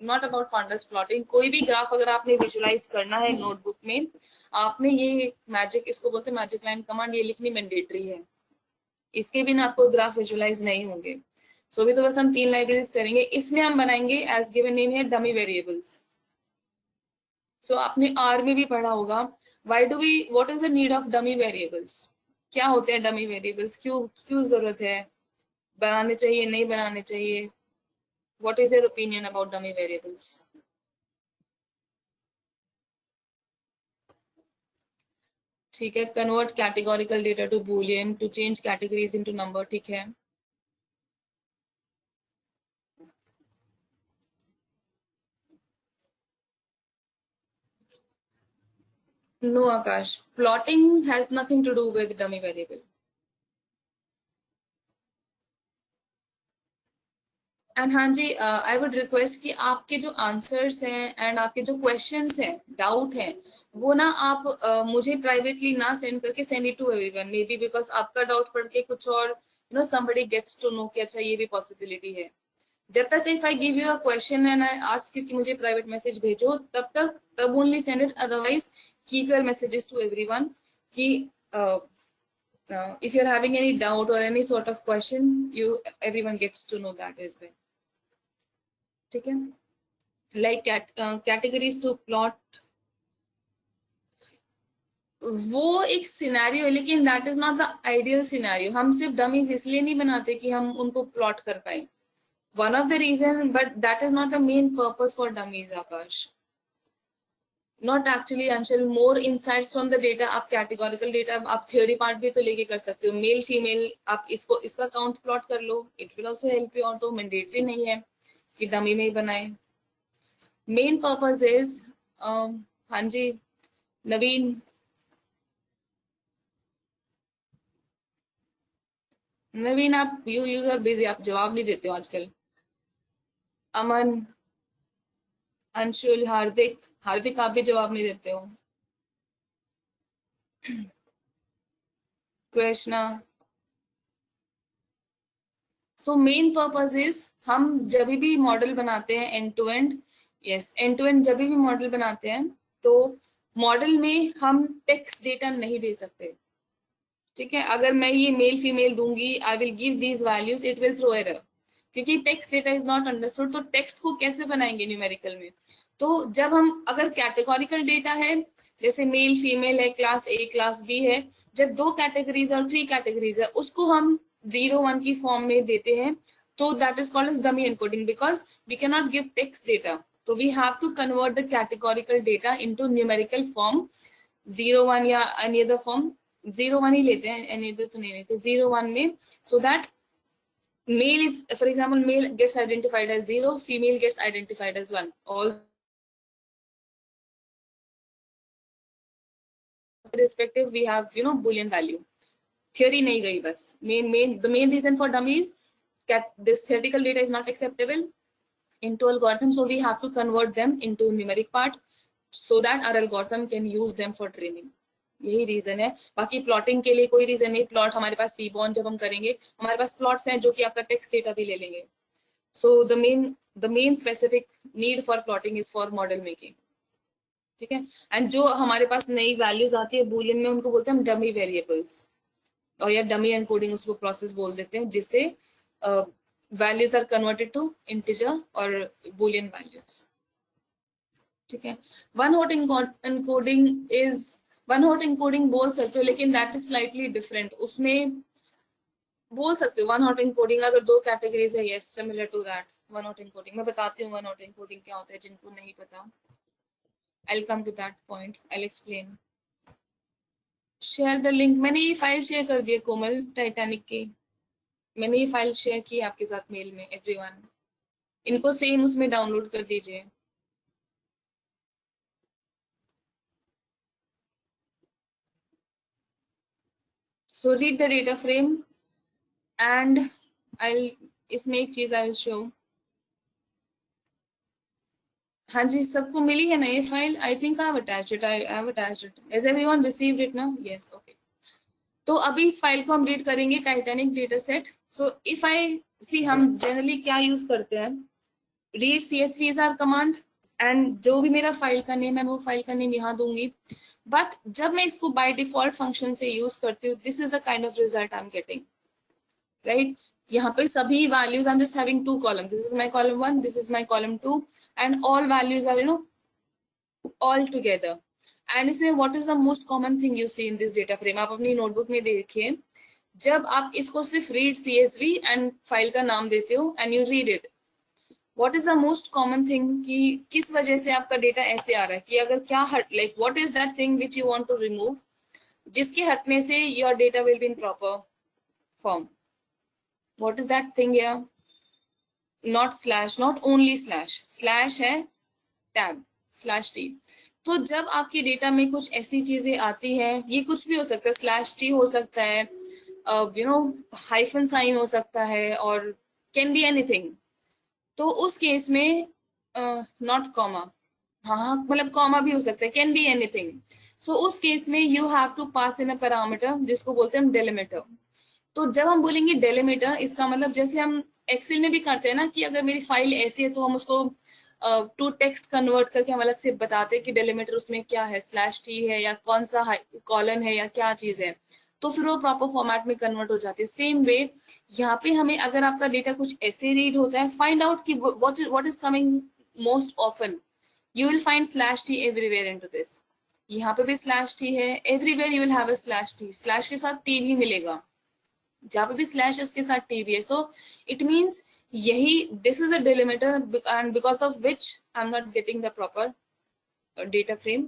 S1: not about pandas plotting, कोई भी ग्राफ अगर आपने विजुलाइज करना है नोटबुक में, आपने ये मैजिक, इसको बोलते हैं मैजिक लाइन कमांड, ये लिखनी मैंडेटरी है। इसके बिना आपको ग्राफ विजुलाइज नहीं होंगे। सो अभी तो बस हम 3 लाइब्रेरीज करेंगे, इसमें हम बनाएंगे एज गिवन नेम है डमी वेरिएबल्स। सो आपने आर में भी पढ़ा होगा, why do we, what is the need of dummy variables, क्या होते हैं डमी वेरिएबल्स, क्यों क्यों जरूरत है, बनाने चाहिए नहीं बनाने चाहिए, what is your opinion about dummy variables. ठीक है, convert categorical data to boolean to change categories into number, ठीक है। No Akash, plotting has nothing to do with dummy variable. And हाँ जी, आई वुड रिक्वेस्ट कि आपके जो आंसर्स हैं एंड आपके जो क्वेश्चंस हैं, डाउट हैं, वो ना आप मुझे प्राइवेटली ना सेंड करके send it to everyone, maybe because आपका डाउट पढ़ के कुछ और you know somebody gets to know कि अच्छा ये भी पॉसिबिलिटी है। जब तक if I give you a question and I ask you कि मुझे प्राइवेट मैसेज भेजो, तब तक तब only send it, otherwise keep your messages to everyone कि if you're having any doubt or any sort of question, you everyone gets to know that as well. ठीक है, like categories to plot, वो एक scenario है, लेकिन that is not the ideal scenario. हम सिर्फ dummies इसलिए नहीं बनाते कि हम उनको प्लॉट कर पाए, one of the reason, but that is not the main purpose for dummies Akash, not actually Anshul. More insights from the data, आप कैटेगोरिकल डेटा आप थ्योरी पार्ट भी तो लेके कर सकते हो, मेल फीमेल आप इसको इसका काउंट प्लॉट कर लो, it will also help you. ऑटो मैंडेटरी नहीं है कि डमी में ही बनाए, मेन पर्पस इज, हाँ जी नवीन, नवीन आप यू आर बिजी, आप जवाब नहीं देते हो आजकल। अमन, अंशुल, हार्दिक, हार्दिक आप भी जवाब नहीं देते हो। Krishna. So main purpose is, हम जब भी मॉडल बनाते हैं end to end, yes end to end जब भी मॉडल बनाते हैं तो मॉडल में हम टेक्स्ट डेटा नहीं दे सकते। ठीक है, अगर मैं ये मेल फीमेल दूंगी, I will give these values, it will throw error, क्योंकि text data is not understood. तो टेक्स्ट को कैसे बनाएंगे न्यूमेरिकल में? तो जब हम अगर कैटेगोरिकल डेटा है, जैसे मेल फीमेल है, क्लास ए क्लास बी है, जब 2 कैटेगरीज और 3 कैटेगरीज है, उसको हम 0 1 की फॉर्म में देते हैं, तो that is called as dummy encoding, because we can not give text data. तो we have to convert the categorical data into numerical form, 0 1 या एनी अदर फॉर्म। 0 1 ही लेते हैं, एनी अदर तो नहीं लेते, 0 1 में, so that male is, for example, male gets identified as 0, female gets identified as 1, all respective we have, boolean value। theory nahi gayi, bas the main reason for dummy is that this theoretical data is not acceptable into algorithm, so we have to convert them into numeric part so that our algorithm can use them for training। यही reason है, बाकी plotting के लिए कोई reason नहीं। Plot हमारे पास seaborne जब हम करेंगे, हमारे पास प्लॉट्स हैं जो कि आपका टेक्स्ट डेटा भी ले लेंगे। So the main specific need for plotting is for model making। ठीक है, एंड जो हमारे पास नई वैल्यूज आती है बूलियन में, उनको बोलते हैं हम डमी वेरिएबल्स, और या डमी एनकोडिंग उसको प्रोसेस बोल देते हैं, जिससे values are converted to integer और बूलियन वैल्यूज। ठीक है, one hot encoding is, one hot encoding बोल सकते हो, लेकिन दैट इज स्लाइटली डिफरेंट। उसमें बोल सकते हो वन हॉट एनकोडिंग, अगर 2 कैटेगरीज है, yes similar to that one hot encoding. मैं बताती हूँ वन हॉट एनकोडिंग क्या होता है जिनको नहीं पता। I'll come to that point, I'll explain। Share the link, मैंने ये फाइल शेयर कर दी है कोमल, टाइटैनिक की। मैंने ये फाइल शेयर की आपके साथ मेल में, एवरीवन इनको सेम उसमें डाउनलोड कर दीजिए। So read the data frame and I, इसमें एक चीज आई शो। हाँ जी, सबको मिली है ना ये file? I think I have attached it, I have attached it. Has everyone received it ना? Yes, okay. तो अभी इस फाइल को हम रीड करेंगे, Titanic data set. So if I see, हम जनरली क्या यूज करते हैं, read CSV is our command, and जो भी मेरा फाइल का नेम है वो फाइल का नेम यहाँ दूंगी। बट जब मैं इसको बाय डिफॉल्ट फंक्शन से यूज करती हूँ, this is the kind of result I am getting, right? यहाँ पे सभी values, I am just having 2 column, this is my column 1, this is my column 2, and all values are all together. And इसमें what is the most common thing you see in this data frame, आप अपनी notebook में देखिए, जब आप इसको सिर्फ read CSV and file का नाम देते हो and you read it, what is the most common thing कि किस वजह से आपका डेटा ऐसे आ रहा है, कि अगर क्या हट, like what is that thing which you want to remove, जिसके हटने से your data will be in proper form. What is that thing here? Not slash, not only slash, slash है टैब, स्लैश टी। तो जब आपके data में कुछ ऐसी चीजें आती हैं, ये कुछ भी हो सकता है, स्लैश टी हो सकता है, हाइफन साइन हो सकता है, और कैन बी एनीथिंग। तो उस केस में नॉट कॉमा, हाँ मतलब कॉमा भी हो सकता है, कैन बी एनीथिंग। सो उस केस में you have to pass in a parameter जिसको बोलते हैं हम डेलिमीटर। तो जब हम बोलेंगे डेलिमीटर, इसका मतलब जैसे हम एक्सेल में भी करते हैं ना, कि अगर मेरी फाइल ऐसी है तो हम उसको टू टेक्स्ट कन्वर्ट करके हम अलग से बताते हैं कि डेलिमीटर उसमें क्या है, स्लैश टी है या कौन सा कॉलन है या क्या चीज है, तो फिर वो प्रॉपर फॉर्मेट में कन्वर्ट हो जाती है। सेम वे यहाँ पे हमें अगर आपका डेटा कुछ ऐसे रीड होता है, फाइंड आउट कि what is coming most often, you will find slash T everywhere into this. यहाँ पे भी स्लैश टी है, everywhere you will have a slash T, slash के साथ टी भी मिलेगा, जहाँ पे भी स्लैश उसके साथ टी भी है। सो इट मीन्स यही, this is a delimiter, and because of which I am not getting the proper data frame.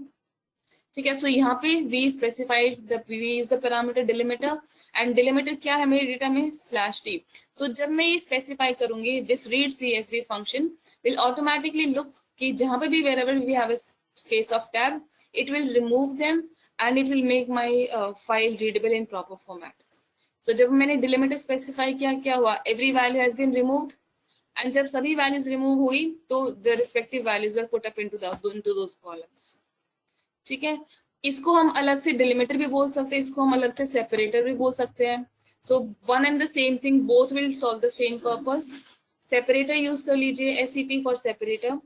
S1: ठीक है, सो यहाँ पे we specified we use the parameter delimiter, and delimiter क्या है मेरे डेटा में, स्लैश टी। तो जब मैं ये स्पेसिफाई करूंगी, this read CSV function will automatically look कि जहां पे भी wherever we have a space of tab, it will remove them and it will make my file readable in proper format. So जब मैंने डिलिमिटर स्पेसिफाई किया, क्या हुआ, every value has been removed, and जब सभी वैल्यूज रिमूव हुई तो the respective values are put up into those columns. ठीक है, इसको हम अलग से डिलिमिटर भी बोल सकते हैं, इसको हम अलग से सेपरेटर भी बोल सकते हैं। So one and the same thing, both will solve the same purpose. Separator use कर लीजिए, एससीपी फॉर सेपरेटर।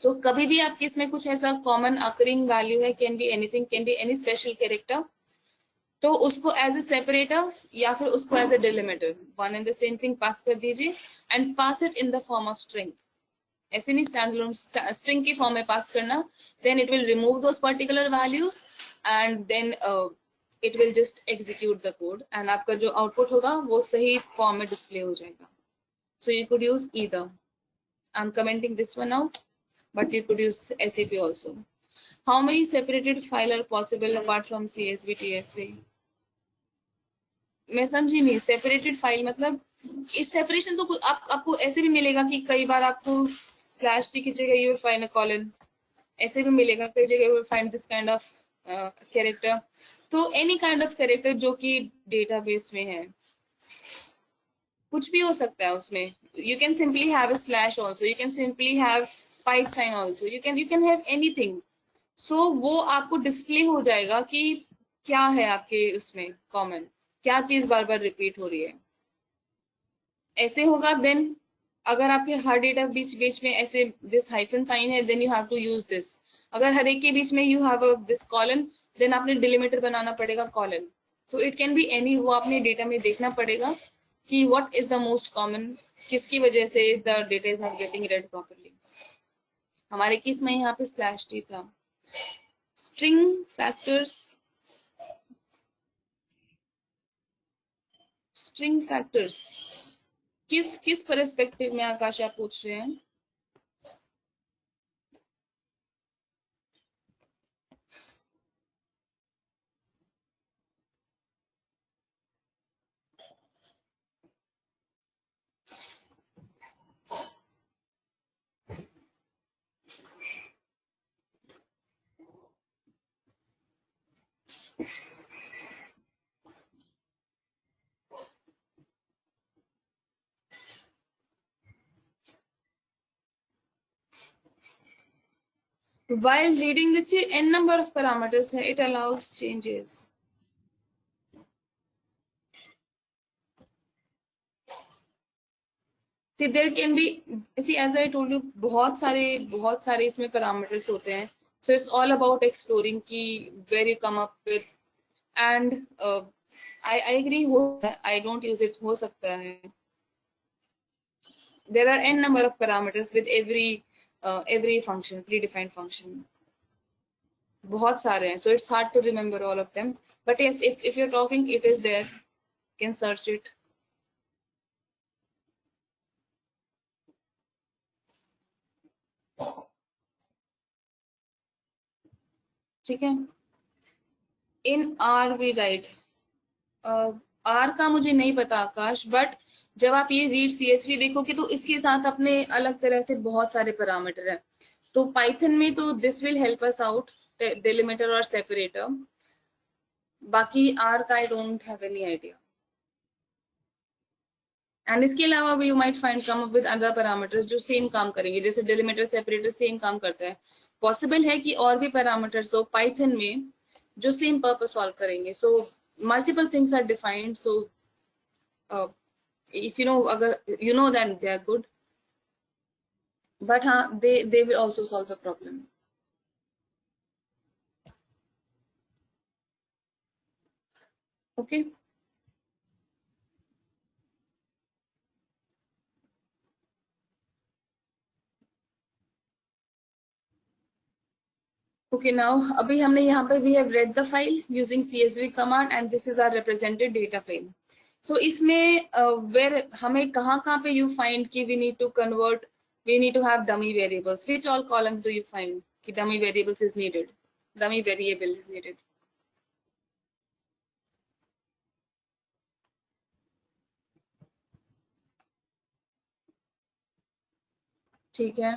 S1: तो कभी भी आपके इसमें कुछ ऐसा कॉमन अकरिंग वैल्यू है, can be anything, can be any special character, तो उसको एज ए सेपरेटर या फिर उसको as a delimiter, one and the same thing pass कर दीजिए, and pass it in the form of string. ऐसे नहीं स्टैंड अलोन, स्ट्रिंग की फॉर्म में पास करना, then it will remove those particular values, and then it will just execute the code, and आपका जो आउटपुट होगा वो सही फॉर्म में डिस्प्ले हो जाएगा। So you could use either, I am commenting this one now, but you could use SAP also. How many separated file are possible apart from CSV, TSV? मैं समझी नहीं, सेपरेटेड फाइल मतलब इस separation तो आपको ऐसे भी मिलेगा कि कई बार आपको स्लैश टी की जगह you will find a colon, ऐसे भी मिलेगा कई जगह you will find this kind of character. तो एनी काइंड ऑफ कैरेक्टर जो कि डेटाबेस में है, कुछ भी हो सकता है उसमें। You can simply have a slash also, you can simply have pipe sign also, you can have anything. So वो आपको डिस्प्ले हो जाएगा कि क्या है आपके उसमें कॉमन, क्या चीज बार बार रिपीट हो रही है। ऐसे होगा देन, अगर आपके हर डेटा बीच बीच में ऐसे दिस हाइफन साइन है, then you have to use this. अगर हर एक के बीच में you have this colon, then आपने डिलिमिटर बनाना पड़ेगा colon. So it can be any, वो आपने डेटा में देखना पड़ेगा कि what is the most common, किसकी वजह से the data is not getting read properly. हमारे केस में यहाँ पे स्लैश टी था। स्ट्रिंग फैक्टर्स, स्ट्रिंग फैक्टर्स किस किस पर्सपेक्टिव में आकाश आप पूछ रहे हैं? While reading the n number of parameters, it allows changes. See, there can be, see, as I told you, बहुत सारे इसमें parameters होते हैं. So it's all about exploring कि where you come up with, and I agree, I don't use it, हो सकता है. There are n number of parameters with every function, predefined function. बहुत सारे हैं, so it's hard to remember all of them. But yes, if you're talking, it is there. You can search it. ठीक है. In R we write, R का मुझे नहीं पता आकाश, but जब आप ये रीड सीएसवी देखोगे तो इसके साथ अपने अलग तरह से बहुत सारे पैरामीटर हैं. तो पाइथन में तो this will help us out, delimiter और सेपरेटर. बाकी आर का I don't have any idea. And इसके अलावा भी you might find come up with other parameters जो सेम काम करेंगे, जैसे डिलिमिटर सेपरेटर सेम काम करता है. पॉसिबल है कि और भी पैरामीटर्स हो पाइथन में जो सेम पर्पस सॉल्व करेंगे. So multiple things are defined. So if you know, agar you know that they are good, but they will also solve the problem. Okay. Okay, now अभी हमने यहाँ पे we have read the file using CSV command and this is our represented data frame. So इसमें where हमें कहाँ पे you find कि we need to convert, we need to have dummy variables. Which all columns do you find कि dummy variables is needed, dummy variable is needed? ठीक है.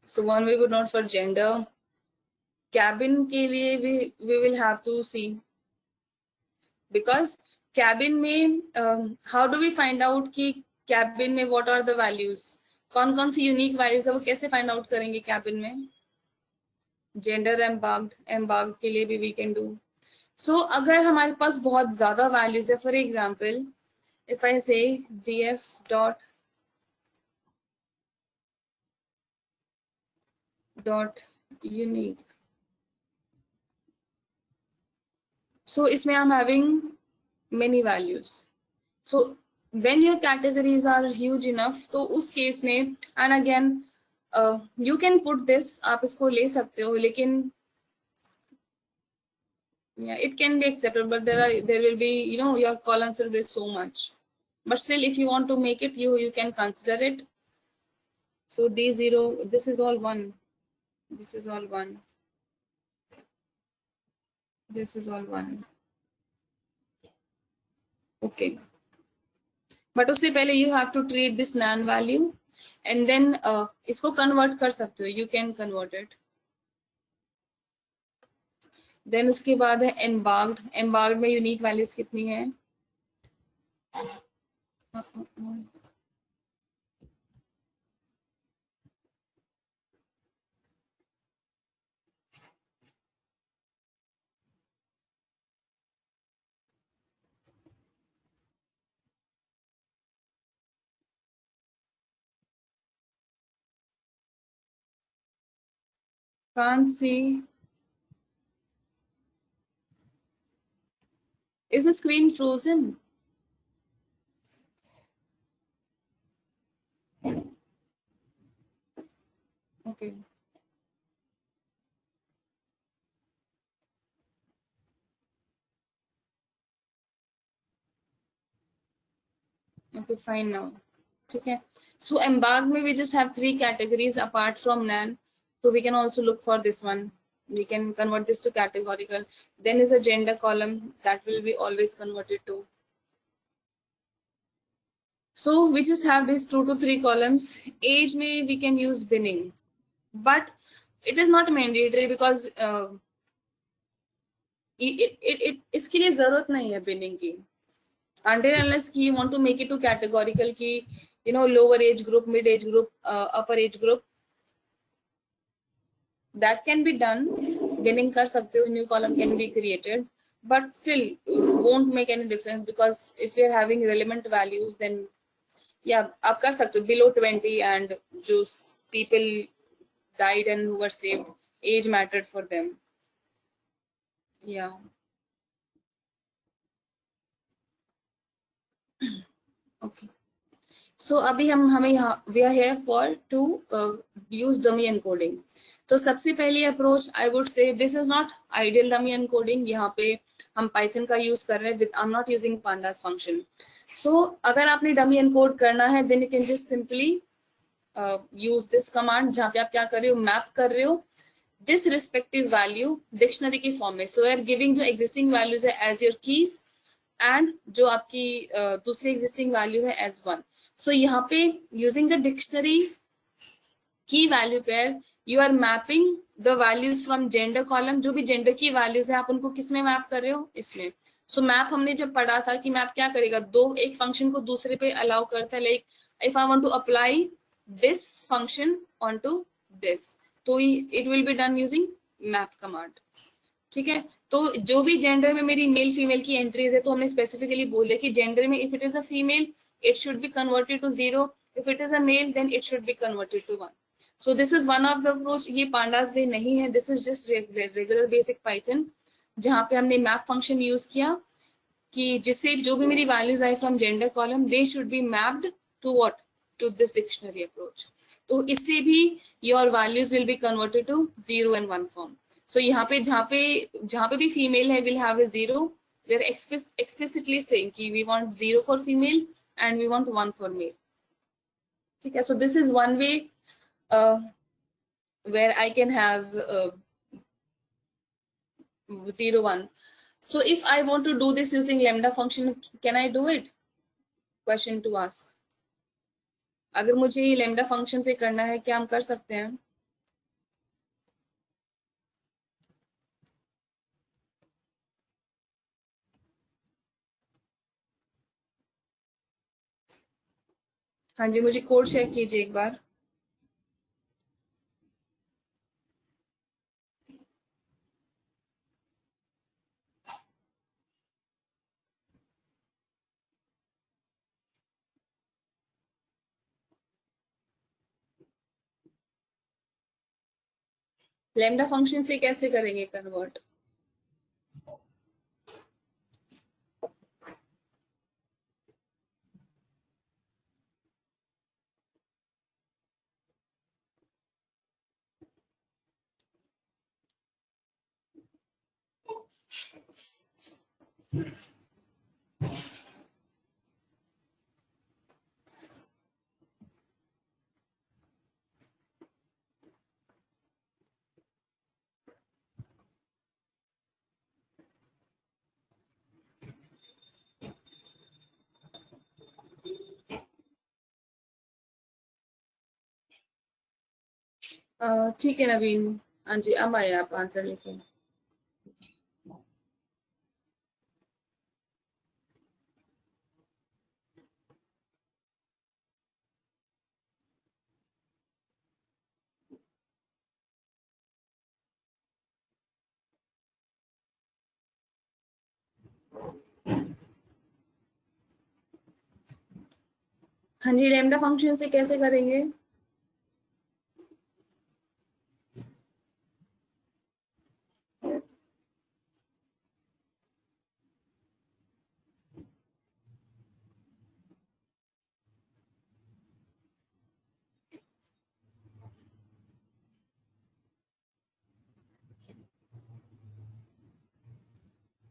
S1: So one we would note for gender, cabin के लिए we will have to see, because cabin में how do we find out कि cabin में what are the values, कौन कौन सी unique values है वो कैसे फाइंड आउट करेंगे कैबिन में? जेंडर एम्बार्क्ड के लिए भी वी कैन डू। सो अगर हमारे पास बहुत ज्यादा वैल्यूज है, फॉर एग्जाम्पल इफ आई से df डॉट यूनिक, सो इसमें आई am having many values. So when your categories are huge enough, तो उस केस में, and again you can put this, आप इसको ले सकते हो, लेकिन yeah, it can be acceptable, but there will be, you know, your columns will be so much, but still if you want to make it, you can consider it. So D0, this is all one, this is all one, this is all one, okay, but उससे पहले you have to treat this nan value and then इसको convert कर सकते हो, you can convert it. Then उसके बाद है embarked में यूनिक वैल्यूज कितनी है? Can't see. Is the screen frozen? Okay. Okay, fine now. Okay. So embark में we just have 3 categories apart from nan. So we can also look for this one. We can convert this to categorical. Then is a gender column that will be always converted to. So we just have these 2 to 3 columns. Age में we can use binning, but it is not mandatory because इसके लिए जरूरत नहीं है binning की, until unless you want to make it to categorical की, you know, lower age group, mid age group, upper age group, that can be done, binning कर सकते हो, new column can be created, but still won't make any difference because if you are having relevant values then yeah, आप कर सकते हो below 20 and जो people died and who were saved, age mattered for them. Yeah. Okay. So अभी हमें यहाँ we are here for to use dummy encoding. तो सबसे पहली approach I would say this is not ideal dummy encoding. यहाँ पे हम Python का यूज कर रहे हैं, I'm not using pandas function. So अगर आपने dummy encode करना है then you can just simply use this command जहाँ पे आप क्या कर रहे हो, मैप कर रहे हो this respective value डिक्शनरी के फॉर्म में. So you are giving जो existing values है as your keys and जो आपकी दूसरी existing value है as one. So यहाँ पे using the dictionary key value pair you are mapping the values from gender column. जो भी gender की values है आप उनको किस में मैप कर रहे हो, इसमें. So मैप हमने जब पढ़ा था कि मैप क्या करेगा, एक फंक्शन को दूसरे पे अलाउ करता है. Like if I want to apply this function onto this, तो it will be done using map command. ठीक है. तो जो भी जेंडर में मेरी मेल फीमेल की एंट्रीज है तो हमने स्पेसिफिकली बोले कि जेंडर में if it is a female it should be converted to 0, if it is a male then it should be converted to 1. So this is one of the approach. ये pandas way नहीं है, this is just regular basic Python जहाँ पे हमने map function use किया कि जिससे जो भी मेरी values आए from gender column they should be mapped to what, to this dictionary approach. तो इससे भी your values will be converted to 0 and 1 form. So यहाँ पे जहाँ पे भी female है will have a 0. We are explicitly saying कि we want 0 for female and we want 1 for male. Okay, so this is one way where I can have 0 1. So if I want to do this using lambda function, can I do it? Question to ask. अगर मुझे ये lambda function से करना है क्या हम कर सकते हैं? हाँ जी, मुझे कोड शेयर कीजिए एक बार। लैम्डा फंक्शन से कैसे करेंगे कन्वर्ट? ठीक है नवीन। हाँ जी, अब आए आप आंसर लेके। हाँ जी, लैम्डा फंक्शन से कैसे करेंगे?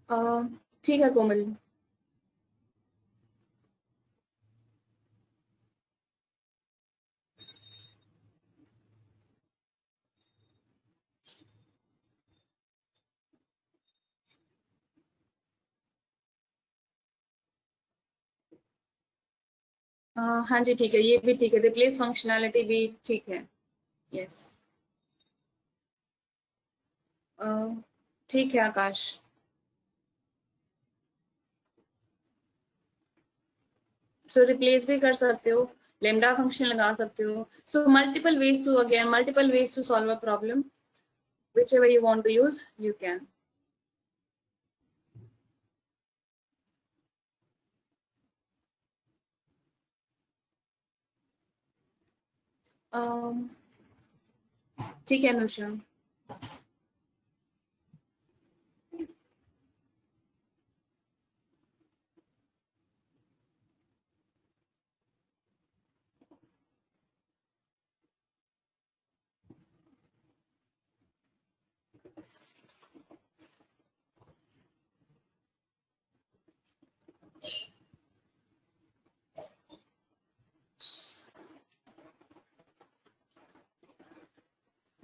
S1: अ, ठीक है कोमल। हाँ जी ठीक है, ये भी ठीक है, रिप्लेस फंक्शनैलिटी भी ठीक है। यस। ठीक है आकाश। सो रिप्लेस भी कर सकते हो, लेमडा फंक्शन लगा सकते हो। So multiple ways to, again multiple ways to solve a problem, whichever you want to use you can. um, ठीक है अनुषा।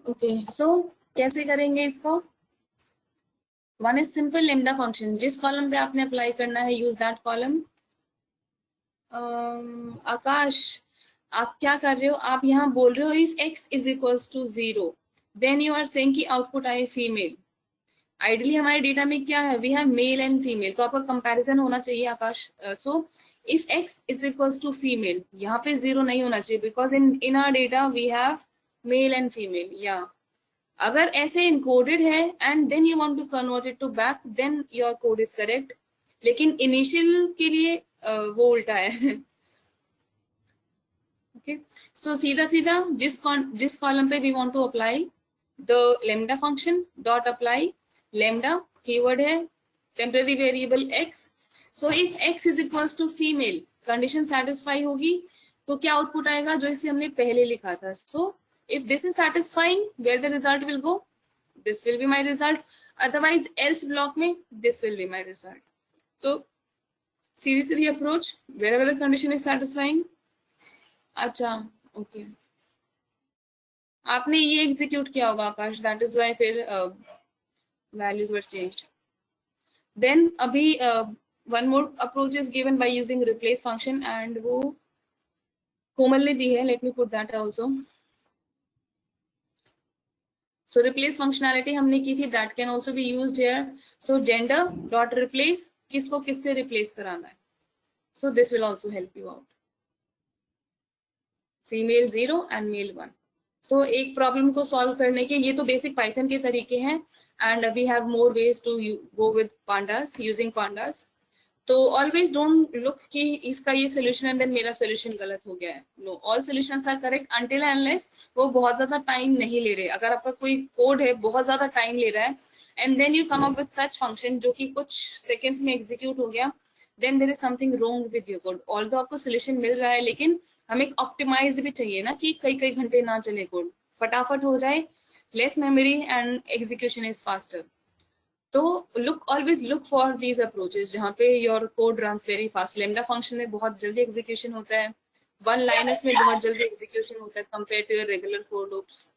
S1: ओके सो कैसे करेंगे इसको? One is simple lambda function, जिस कॉलम पे आपने अप्लाई करना है यूज दैट कॉलम। आकाश, आप क्या कर रहे हो? आप यहाँ बोल रहे हो if x is equals to 0 then you are saying कि आउटपुट आए फीमेल। आइडियली हमारे डेटा में क्या है, we have male and female, तो आपका कंपैरिजन होना चाहिए Akash. So if x is equals to female, यहाँ पे 0 नहीं होना चाहिए because in in our data we have male and female. या अगर ऐसे इनकोडेड है and then you want to convert it to back, then your code is correct. लेकिन इनिशियल के लिए वो उल्टा है। ओके सो सीधा सीधा जिस कॉलम पे we want to apply the lambda function, dot apply lambda, keyword है temporary variable x। So if x is equals to female, condition satisfy होगी तो क्या आउटपुट आएगा, जो इसे हमने पहले लिखा था। So if this is satisfying, where the result will go, this will be my result, otherwise else block में this will be my result. So Sidhi Sidhi approach, wherever the condition is satisfying। अच्छा okay, आपने ये execute किया होगा आकाश, that is why फिर values were changed. Then अभी one more approach is given by using replace function and वो कोमल ने दी है, let me put that also. So replace functionality हमने की थी, that can also be used here. So gender dot replace, किसको किससे replace कराना है, so this will also help you out। Female 0 and male 1। So एक प्रॉब्लम को solve करने के ये तो बेसिक पाइथन के तरीके हैं, and we have more ways to go with pandas, using pandas. तो ऑलवेज डोंट लुक कि इसका ये सोल्यूशन है देन मेरा सोल्यूशन गलत हो गया है। No, all solutions are correct until and unless वो बहुत ज्यादा टाइम नहीं ले रहे। अगर आपका कोई कोड है बहुत ज्यादा टाइम ले रहा है and then you come up with such function जो कि कुछ सेकेंड्स में एग्जीक्यूट हो गया, then there is something wrong with your code. Although आपको सोल्यूशन मिल रहा है लेकिन हमें ऑप्टिमाइज भी चाहिए ना, कि कई कई घंटे ना चले कोड, फटाफट हो जाए, less memory and execution is faster. तो always look for these approaches जहाँ पे your code runs very fast. Lambda function में बहुत जल्दी एग्जीक्यूशन होता है, वन लाइनर्स में बहुत जल्दी एग्जीक्यूशन होता है compare to your regular for loops.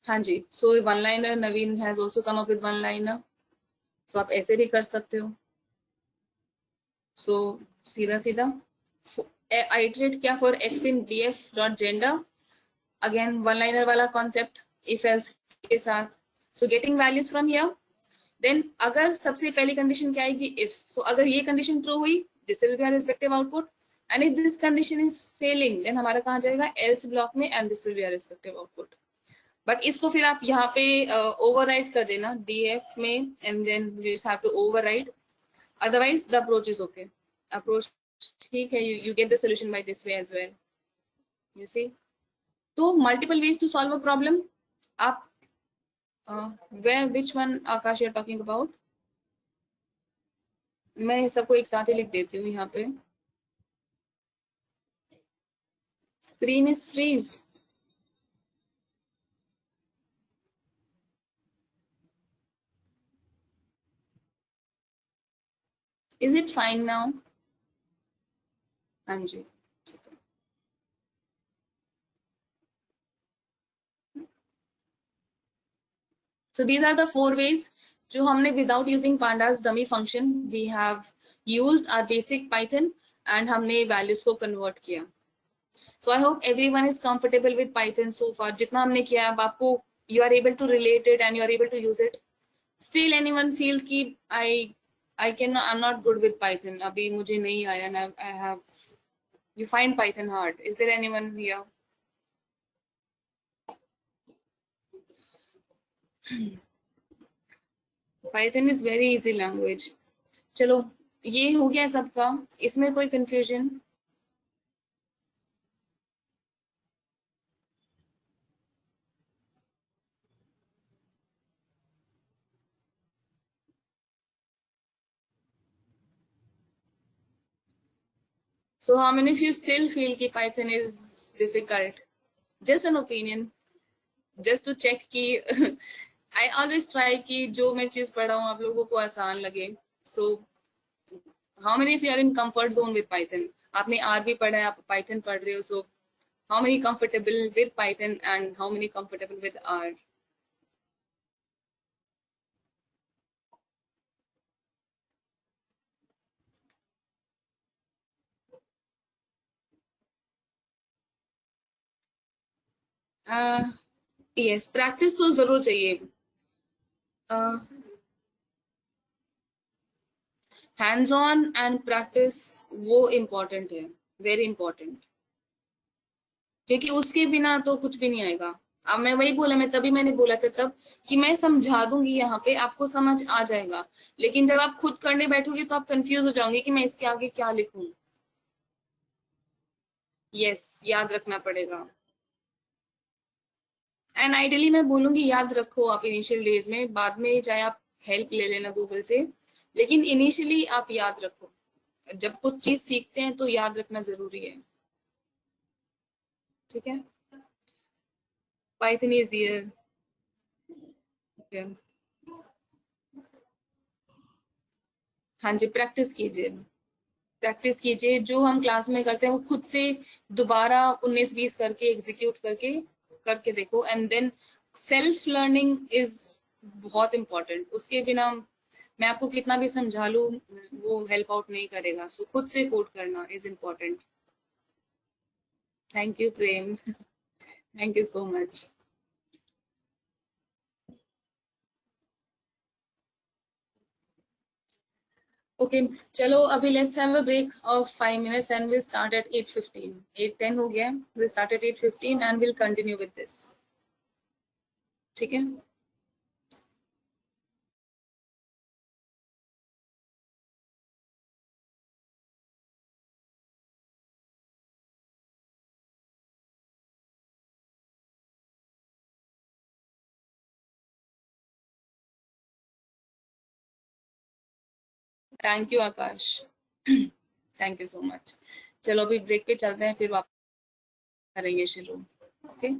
S1: हाँ जी, so one liner, Naveen has also come up with one liner, so आप ऐसे भी कर सकते हो। सो सीधा सीधा आइटरेट क्या for x in df dot gender, again one liner वाला कॉन्सेप्ट इफ एल्स के साथ। So getting values from here, then अगर सबसे पहली कंडीशन क्या आएगी, इफ। सो अगर ये कंडीशन ट्रू हुई, this will be our respective output, and if this condition is failing then हमारा कहाँ जाएगा, एल्स ब्लॉक में, and this will be our respective output. But इसको फिर आप यहाँ पे ओवरराइट कर देना df में, and then you just have to overwrite, otherwise the approach is okay. Approach ठीक है, you get the solution by this way as well, you see. तो multiple ways to solve a problem. आप where which one Akash you're talking about? मैं सबको एक साथ ही लिख देती हूँ यहाँ पे। Screen is freezed. Is it fine now? हाँ जी। So these are the four ways जो हमने without using pandas dummy function we have used our basic Python and हमने values को convert किया। So I hope everyone is comfortable with Python so far. जितना हमने किया अब आपको you are able to relate it and you are able to use it. Still anyone feel कि I'm not good with Python, अभी मुझे नहीं आया and I have, you find Python hard. Is there anyone here? Python is very easy language. चलो ये हो गया सबका, इसमें कोई confusion? So how many of you still feel कि Python is difficult? Just an opinion, just to check कि I always try कि जो मैं चीज पढ़ा हूँ आप लोगों को आसान लगे। So how many of you are in comfort zone with Python? आपने R भी पढ़ा है, आप Python पढ़ रहे हो, so how many comfortable with Python and how many comfortable with R? Yes, practice तो जरूर चाहिए। हैंड्स ऑन एंड प्रैक्टिस वो इम्पोर्टेंट है, वेरी इम्पोर्टेंट, क्योंकि उसके बिना तो कुछ भी नहीं आएगा। अब मैं वही बोला, मैं तभी मैंने बोला था तब कि मैं समझा दूंगी यहाँ पे, आपको समझ आ जाएगा, लेकिन जब आप खुद करने बैठोगे तो आप कंफ्यूज हो जाओगे कि मैं इसके आगे क्या लिखूं। यस, याद रखना पड़ेगा। एंड आइडियली मैं बोलूंगी याद रखो आप इनिशियल डेज में, बाद में चाहे आप हेल्प ले लेना गूगल से, लेकिन इनिशियली आप याद रखो। जब कुछ चीज सीखते हैं तो याद रखना जरूरी है, ठीक है। Python is here. हाँ जी, प्रैक्टिस कीजिए, प्रैक्टिस कीजिए, जो हम क्लास में करते हैं वो खुद से दोबारा 19-20 करके एग्जीक्यूट करके करके देखो, and then self learning is बहुत इम्पोर्टेंट। उसके बिना मैं आपको कितना भी समझा लूं वो हेल्प आउट नहीं करेगा। सो खुद से कोड करना is important. Thank you Prem, thank you so much. Okay चलो अभी let's have a break of 5 minutes and will start at 8:15. 8:10 हो गया, will start at 8:15 and will continue with this. ठीक है. Thank you Akash. Thank you so much. चलो अभी break पे चलते हैं, फिर वापस करेंगे शुरू. Okay.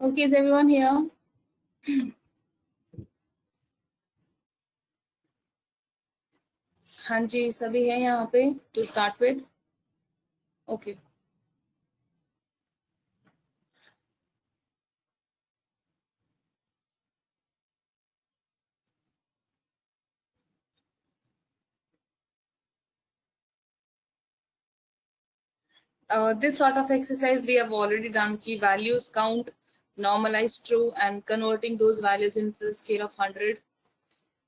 S1: Okay, is everyone here? हाँ जी, सभी हैं यहाँ पे to start with. Okay. This sort of exercise we have already done. Key values count, normalize true, and converting those values into the scale of 100.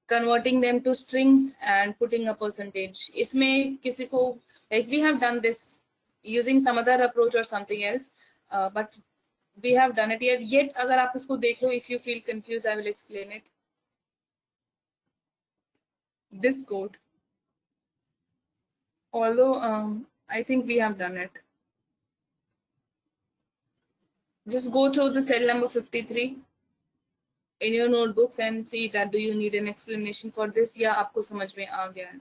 S1: Converting them to string and putting a percentage. इसमें किसी को like we have done this using some other approach or something else, but we have done it yet अगर आप इसको देख लो, if you feel confused I will explain it. This code, although I think we have done it. Just go through the cell number 53 in your notebooks and see that do you need an explanation for this या आपको समझ में आ गया है.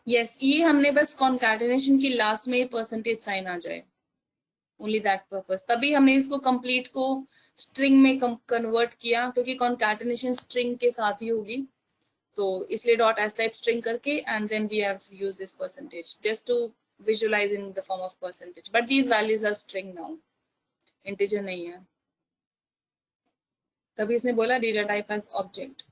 S1: Yes, ये हमने बस concatenation की लास्ट में परसेंटेज साइन आ जाए, ओनली दैट पर्पस. तभी हमने इसको कंप्लीट को स्ट्रिंग में कन्वर्ट किया, क्योंकि कॉन्कैटिनेशन स्ट्रिंग के साथ ही होगी, तो इसलिए डॉट एस टाइप स्ट्रिंग करके and then we have used this percentage just to visualise in the form of percentage. But these values are string now, integer नहीं है. तभी इसने बोला डेटा टाइप एज ऑब्जेक्ट.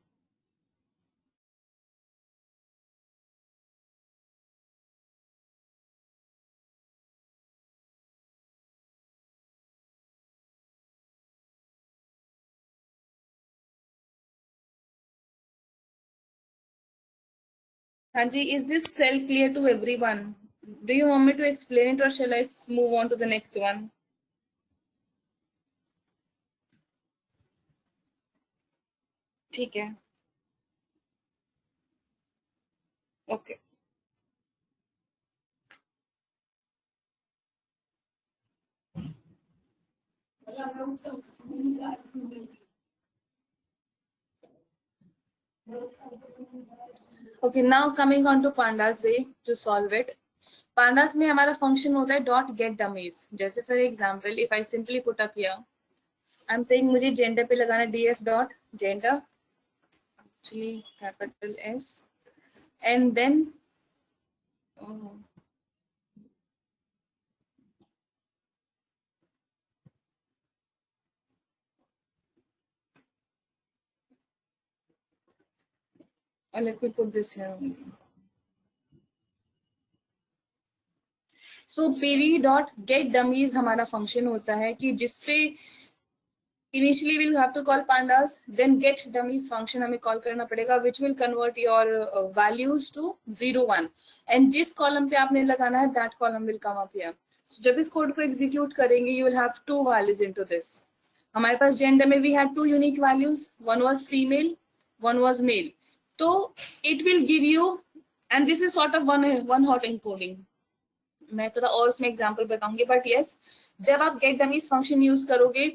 S1: हाँ जी, is this cell clear to everyone? Do you want me to explain it or shall I move on to the next one? ठीक है, okay. Okay, now coming on to pandas way to solve it. pandas में हमारा function होता है dot get dummies. जैसे for example if I simply put up here, I am saying मुझे gender पे लगाना df dot gender, actually capital S, and then let me put this here only. So पेरी dot get dummies हमारा function होता है कि जिसपे initially will have to call pandas, then get dummies function हमें कॉल करना पड़ेगा which will convert your values to 0 1, and जिस कॉलम पे आपने लगाना है that column will come up here. जब इस कोड को एग्जीक्यूट करेंगे you will have two values into this. हमारे पास जेंडर में we had 2 unique values, one was female, one was male. तो it will give you, and this is sort of one hot encoding. मैं थोड़ा और उसमें example बताऊंगी, but yes, जब आप गेट डमीज फंक्शन यूज करोगे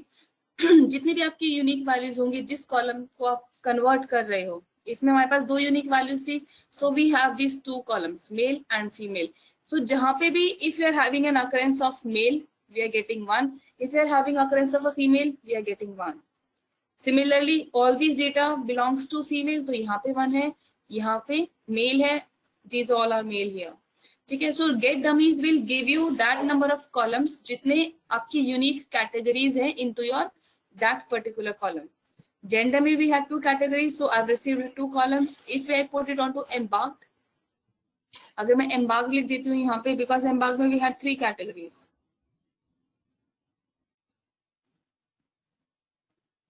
S1: जितनी भी आपकी यूनिक वैल्यूज होंगी, जिस कॉलम को आप कन्वर्ट कर रहे हो, इसमें हमारे पास 2 यूनिक वैल्यूज थी, so we have this 2 columns male and female. So जहां पे भी if you are having an occurrence of male we are getting 1, if you are having occurrence of a female we are getting 1। Similarly all this data belongs to female, तो यहाँ पे 1 है, यहाँ पे male है, these all are male here. ठीक है, so get dummies will give you that number of columns जितने आपकी यूनिक कैटेगरीज हैं into your that particular column. Gender में we had 2 categories, so I have received 2 columns. If I put it onto embarked, अगर मैं embarked लिख देती हूँ यहाँ पे, बिकॉज एम्बार्क्ड में we had 3 categories,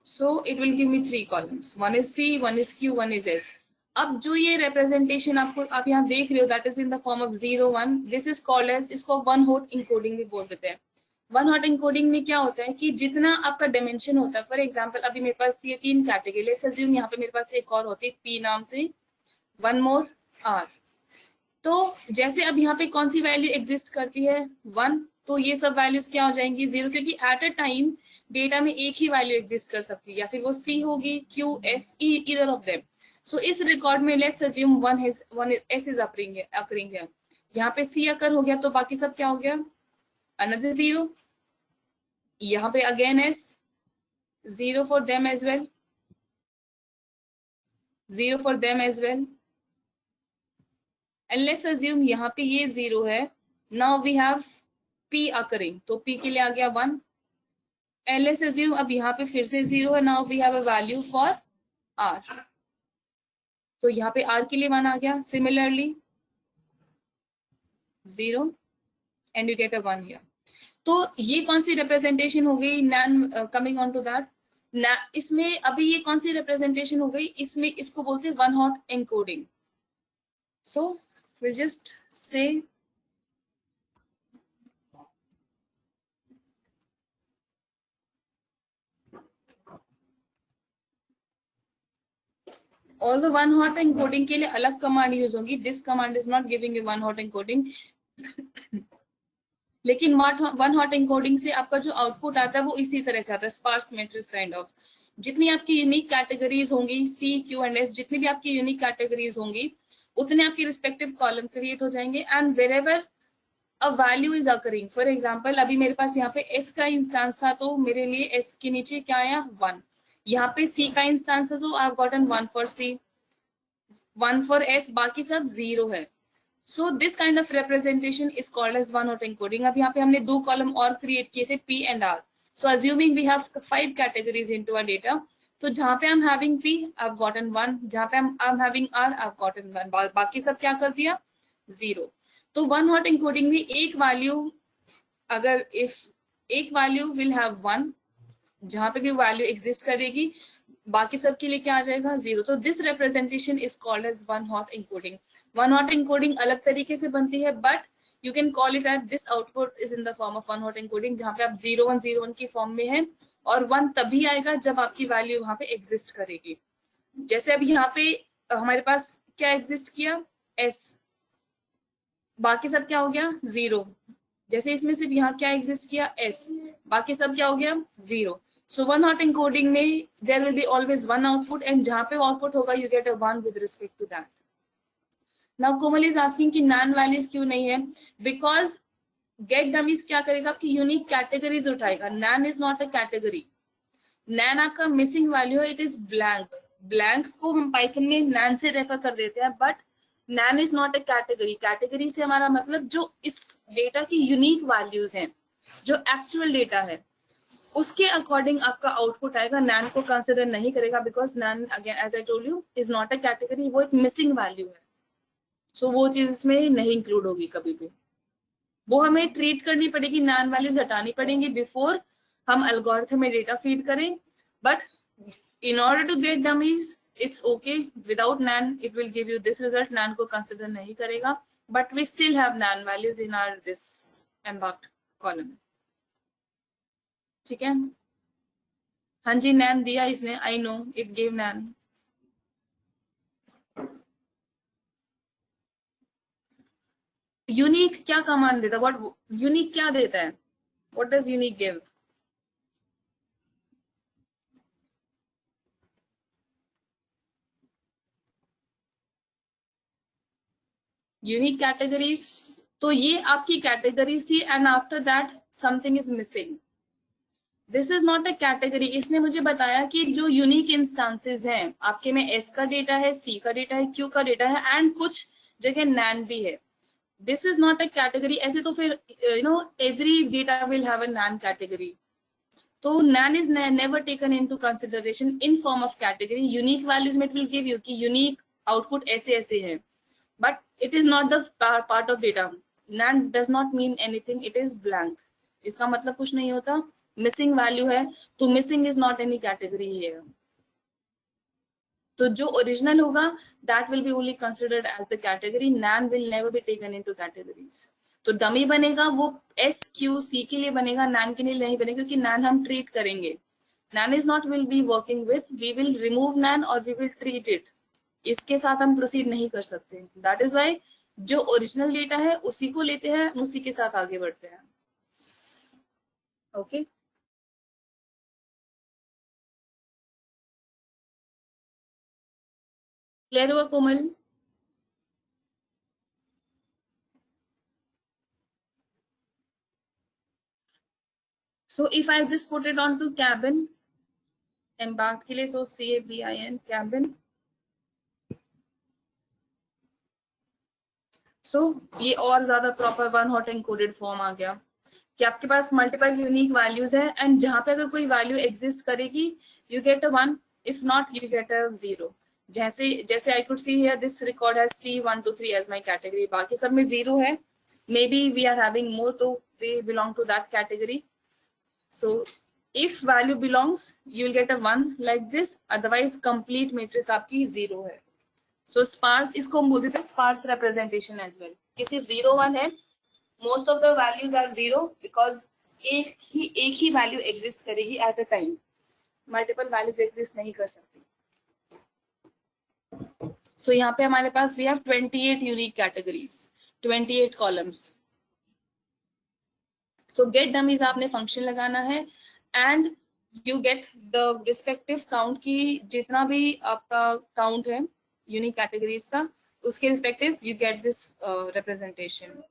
S1: so it will give me 3 columns, one is C, one is Q, one is S. अब जो ये representation आपको आप यहाँ देख रहे हो that is in the form of 0 1, this is called as, इसको one hot encoding भी बोल देते हैं। वन हॉट एनकोडिंग में क्या होता है कि जितना आपका डायमेंशन होता है, फॉर एग्जांपल अभी मेरे पास ये 3 कैटेगरी, लेट्स अज्यूम यहाँ पे मेरे पास एक और होती है P नाम से, वन मोर R। तो जैसे अब यहाँ पे कौन सी वैल्यू एग्जिस्ट करती है 1, तो ये सब वैल्यूज क्या हो जाएंगी 0, क्योंकि एट अ टाइम डेटा में एक ही वैल्यू एग्जिस्ट कर सकती है, या फिर वो C होगी, Q, S, E, either of them। सो इस रिकॉर्ड में let's assume one S is occurring here, यहाँ पे C अकर हो गया तो बाकी सब क्या हो गया, अनदर 0, यहाँ पे again S, 0 for them as well, 0 for them as well, and let's assume यहाँ पे ये 0 है, now we have P occurring, तो P के लिए आ गया 1, and let's assume अब यहाँ पे फिर से 0 है, now we have a value for R, तो यहाँ पे R के लिए 1 आ गया, similarly 0 and you get a 1 here। तो ये कौन सी रिप्रेजेंटेशन हो गई, कमिंग ऑन टू दैट, इसमें अभी ये कौन सी रिप्रेजेंटेशन हो गई, इसमें इसको बोलते हैं वन हॉट एनकोडिंग। सो we'll just say although one hot encoding के लिए अलग कमांड यूज होगी, this command is not giving you one hot encoding, लेकिन वन हॉट एनकोडिंग से आपका जो आउटपुट आता है वो इसी तरह से आता है, स्पार्स मैट्रिक्स काइंड ऑफ। जितनी आपकी यूनिक कैटेगरीज होंगी C, Q एंड S, जितनी भी आपकी यूनिक कैटेगरीज होंगी उतने आपके रिस्पेक्टिव कॉलम क्रिएट हो जाएंगे, and wherever a value is occurring, for example अभी मेरे पास यहाँ पे S का इंस्टांस था तो मेरे लिए S के नीचे क्या आया 1, यहाँ पे C का इंस्टांस है तो I have gotten 1 for C, 1 for S, बाकी सब 0 है। So this kind of representation is called as one hot encoding. अब यहाँ पे हमने 2 कॉलम और क्रिएट किए थे P and R, so assuming we have 5 categories into our data, तो जहां पे I am having P I have gotten 1, जहां पे I am having R I have gotten 1, बाकी सब क्या कर दिया 0। तो वन हॉट एनकोडिंग में एक वैल्यू, अगर इफ एक वैल्यू विल हैव 1, जहां पे भी वैल्यू एग्जिस्ट करेगी बाकी सब के लिए क्या आ जाएगा 0, तो this representation is called as one hot encoding. One hot encoding अलग तरीके से बनती है, but you can call it at this output is in the form of one hot encoding, जहाँ पे आप 0101 की फॉर्म में है, और 1 तभी आएगा जब आपकी वैल्यू वहां पे एग्जिस्ट करेगी। जैसे अभी यहाँ पे हमारे पास क्या एग्जिस्ट किया, s, बाकी सब क्या हो गया 0। जैसे इसमें सिर्फ यहाँ क्या एग्जिस्ट किया, s, बाकी सब क्या हो गया 0। सो वन हॉट एनकोडिंग में there will be always one output, and जहाँ पे आउटपुट होगा you get a 1 with respect to that. Now Komal is asking कि नैन वैल्यूज क्यों नहीं है, बिकॉज गेट डमीज क्या करेगा, आपकी यूनिक कैटेगरीज उठाएगा। नैन इज नॉट अ कैटेगरी, नैन आपका मिसिंग वैल्यू है, इट इज ब्लैंक। ब्लैंक को हम पाइथन में नैन से रेफर कर देते हैं, but NaN is not a category. Category से हमारा मतलब जो इस डेटा की यूनिक वैल्यूज हैं, जो एक्चुअल डेटा है, उसके अकॉर्डिंग आपका आउटपुट आएगा। नैन को कंसिडर नहीं करेगा, because NaN again as I told you is not a category, वो एक मिसिंग वैल्यू है। सो वो चीज इसमें नहीं इंक्लूड होगी कभी भी, वो हमें ट्रीट करनी पड़ेगी, नैन वैल्यूज हटानी पड़ेंगी बिफोर हम एल्गोरिथम में डेटा फीड करें। But in order to get dummies, it's okay without nan, it will give you this result। nan को consider नहीं करेगा, but we still have nan values in our this embarked column। ठीक है, हाँ जी nan दिया इसने, I know it gave nan। Unique क्या command देता, व्हाट यूनिक क्या देता है, what does unique give? Unique categories, तो ये आपकी कैटेगरीज थी, and after that something is missing. This is not a category. इसने मुझे बताया कि जो यूनिक इंस्टांसेस हैं आपके में, एस का डेटा है, सी का डेटा है, क्यू का डेटा है, एंड कुछ जगह नैन भी है। This is not a category. ऐसे तो फिर every data will have a NaN category. तो NaN is never taken into consideration in form of category. Unique values में इट विल गिव यू कि यूनिक आउटपुट ऐसे ऐसे है, but it is not the part of data। nan does not mean anything, it is blank। इसका मतलब कुछ नहीं होता, मिसिंग वैल्यू है, तो missing is not any category here. तो जो ओरिजिनल होगा that will be only considered as the category. nan will never be taken into categories। तो डमी बनेगा वो एस क्यू सी के लिए बनेगा, nan के लिए नहीं बनेगा, क्योंकि nan हम ट्रीट करेंगे। nan is not will be working with, we will remove nan और we will treat it। इसके साथ हम प्रोसीड नहीं कर सकते। दैट इज वाई जो ओरिजिनल डेटा है उसी को लेते हैं, उसी के साथ आगे बढ़ते हैं। ओके, क्लियर हुआ Komal? So if I just put it on to cabin embark के लिए, सो CABIN कैबिन। सो ये और ज्यादा proper one hot encoded form आ गया कि आपके पास मल्टीपल यूनिक वैल्यूज है, एंड जहां पे अगर कोई वैल्यू एग्जिस्ट करेगी you get a 1, if not you get a 0। जैसे जैसे I could see here this record has C123 as my category, बाकी सब में 0 है। Maybe we are having more, तो they belong to that category. So if value belongs, you will get a 1 like this, otherwise complete matrix आपकी 0 है। So sparse, इसको हम बोल देते हैं sparse representation as well, कि सिर्फ 0 1 है, most of the values are 0 because एक ही value exist करेगी at a time, multiple values exist नहीं कर सकती। So यहाँ पे हमारे पास we have 28 unique categories, 28 columns। So get dummies आपने फंक्शन लगाना है, and you get the respective count की, जितना भी आपका काउंट है यूनिक कैटेगरीज का, उसके respective you get this representation.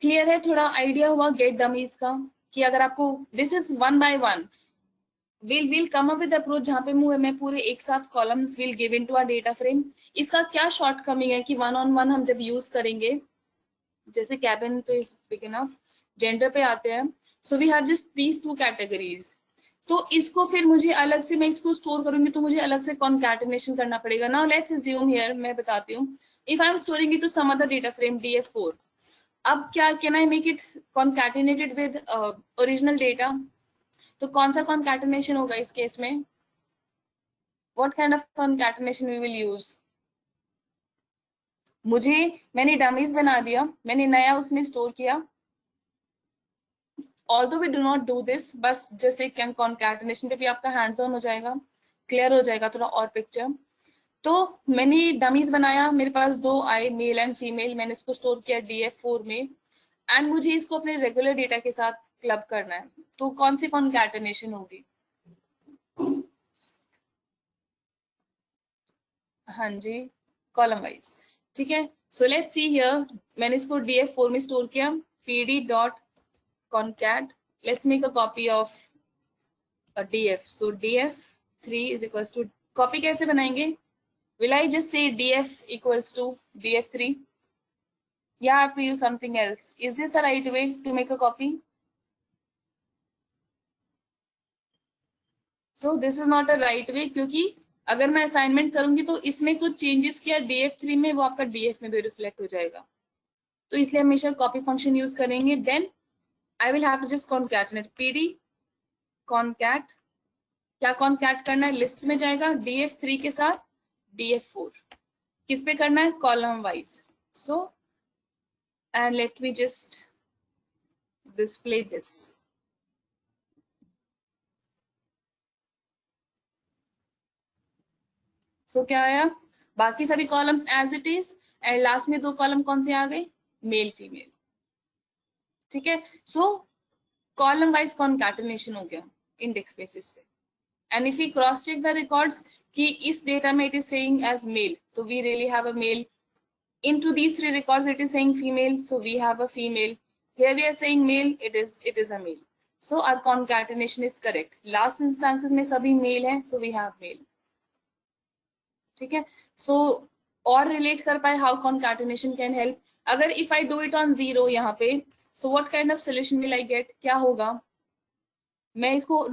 S1: Clear है? थोड़ा आइडिया हुआ गेट डमीज का कि अगर आपको this is 1 by 1, we'll come up with approach जहाँ पे मैं पूरे एक साथ columns will give into a data frame. इसका क्या shortcoming है कि one on one हम जब use करेंगे, जैसे cabin तो is big enough, gender पे आते हैं, so we have just these two categories. तो इसको फिर मुझे अलग से, मैं इसको स्टोर करूंगी तो मुझे अलग से concatenation करना पड़ेगा. Now let's assume here, मैं बताती हूँ, if I'm storing it to some other data frame df4, अब क्या, can I make it concatenated with original data? तो कौन सा concatenation होगा इस केस में? What kind of concatenation we will use? मैंने डमीज बना दिया, मैंने नया उसमें स्टोर किया. Although we do not do this, बस जस्ट एक concatenation पे भी आपका हैंड्स ऑन हो जाएगा, क्लियर हो जाएगा थोड़ा और पिक्चर. तो मैंने डमीज बनाया, मेरे पास 2 आए, मेल एंड फीमेल, मैंने इसको स्टोर किया df4 में, एंड मुझे इसको अपने रेगुलर डेटा के साथ क्लब करना है. तो कौन सी concatenation होगी? हाँ जी, कॉलम वाइज. ठीक है, सो लेट्स सी हियर, मैंने इसको df4 में स्टोर किया, pd dot concat, let's make a copy of a df. So df3 is equals to, copy कैसे बनाएंगे? Will I just say df equals to df3? Yeah, I have to use something else. Is this the right way to make a copy? So this is not a right way, क्योंकि अगर मैं assignment करूंगी तो इसमें कुछ changes किया df3 में, वो आपका df में भी रिफ्लेक्ट हो जाएगा. तो इसलिए हमेशा कॉपी फंक्शन यूज करेंगे. Then I will have to just concatenate pd concat. क्या concat करना है? लिस्ट में जाएगा df3 के साथ df4. किस पे करना है? Column wise. So and let me just display this. So क्या आया? बाकी सभी columns as it is, and last में 2 कॉलम कौन से आ गए? Male female. ठीक है, सो कॉलम वाइज concatenation हो गया इंडेक्स बेसिस पे. And if we cross check the records कि इस डेटा में it is saying as male, तो we really have a male. into these 3 records it is saying female, so we have a female. Here we are saying male, it is a male. So our concatenation is correct. Last instances में सभी male हैं, so we have male. ठीक है, so और relate कर पाए how concatenation can help. अगर if I do it on 0 यहाँ पे, so what kind of solution will I get? क्या होगा? मैं इसको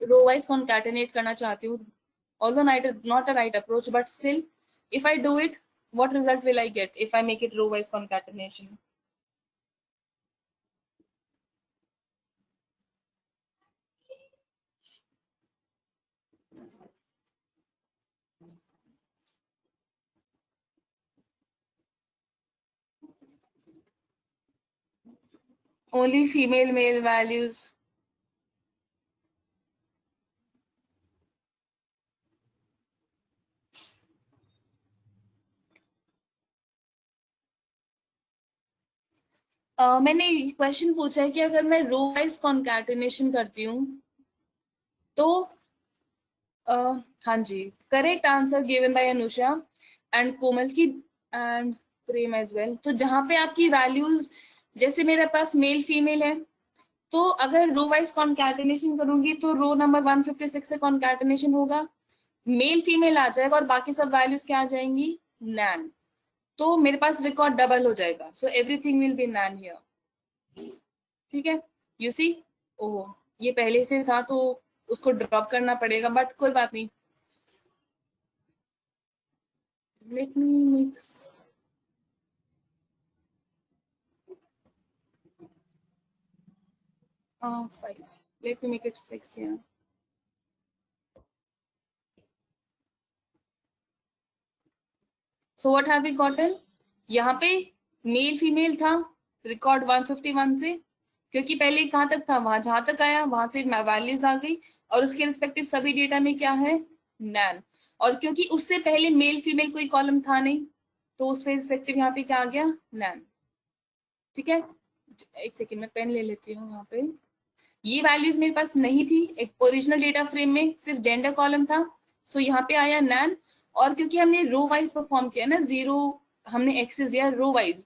S1: row wise concatenate करना चाहती हूँ, although not a right approach, but still if I do it, what result will I get if I make it row wise concatenation? Only female male values. मैंने question पूछा है कि अगर मैं रो wise concatenation करती हूँ तो हाँ जी, correct answer given by Anusha and Komal की एंड प्रेम एज वेल. तो जहाँ पे आपकी वैल्यूज, जैसे मेरे पास मेल फीमेल है, तो अगर रो वाइज कॉन्कैटिनेशन करूंगी तो रो नंबर 156 से कॉन्कैटिनेशन होगा, मेल फीमेल आ जाएगा और बाकी सब वैल्यूज क्या आ जाएंगी? नैन. तो मेरे पास रिकॉर्ड डबल हो जाएगा. So everything will be NaN here. ठीक है, यू सी. ओह, ये पहले से था तो उसको ड्रॉप करना पड़ेगा, बट कोई बात नहीं. Let me mix. Five. Let me make it 6 here. So what have we gotten? यहाँ पे मेल फीमेल था रिकॉर्ड 151 से, क्योंकि पहले कहाँ तक था? वहां जहां तक आया वहां से वैल्यूज आ गई, और उसके रिस्पेक्टिव सभी डेटा में क्या है? नैन. और क्योंकि उससे पहले मेल फीमेल कोई कॉलम था नहीं, तो उसके रिस्पेक्टिव यहाँ पे क्या आ गया? नैन. ठीक है, एक सेकेंड में पेन ले लेती हूँ. यहाँ पे ये वैल्यूज मेरे पास नहीं थी, एक ओरिजिनल डेटा फ्रेम में सिर्फ जेंडर कॉलम था, सो यहाँ पे आया नैन. और क्योंकि हमने रो वाइज परफॉर्म किया ना, 0 हमने एक्सेस दिया रो वाइज,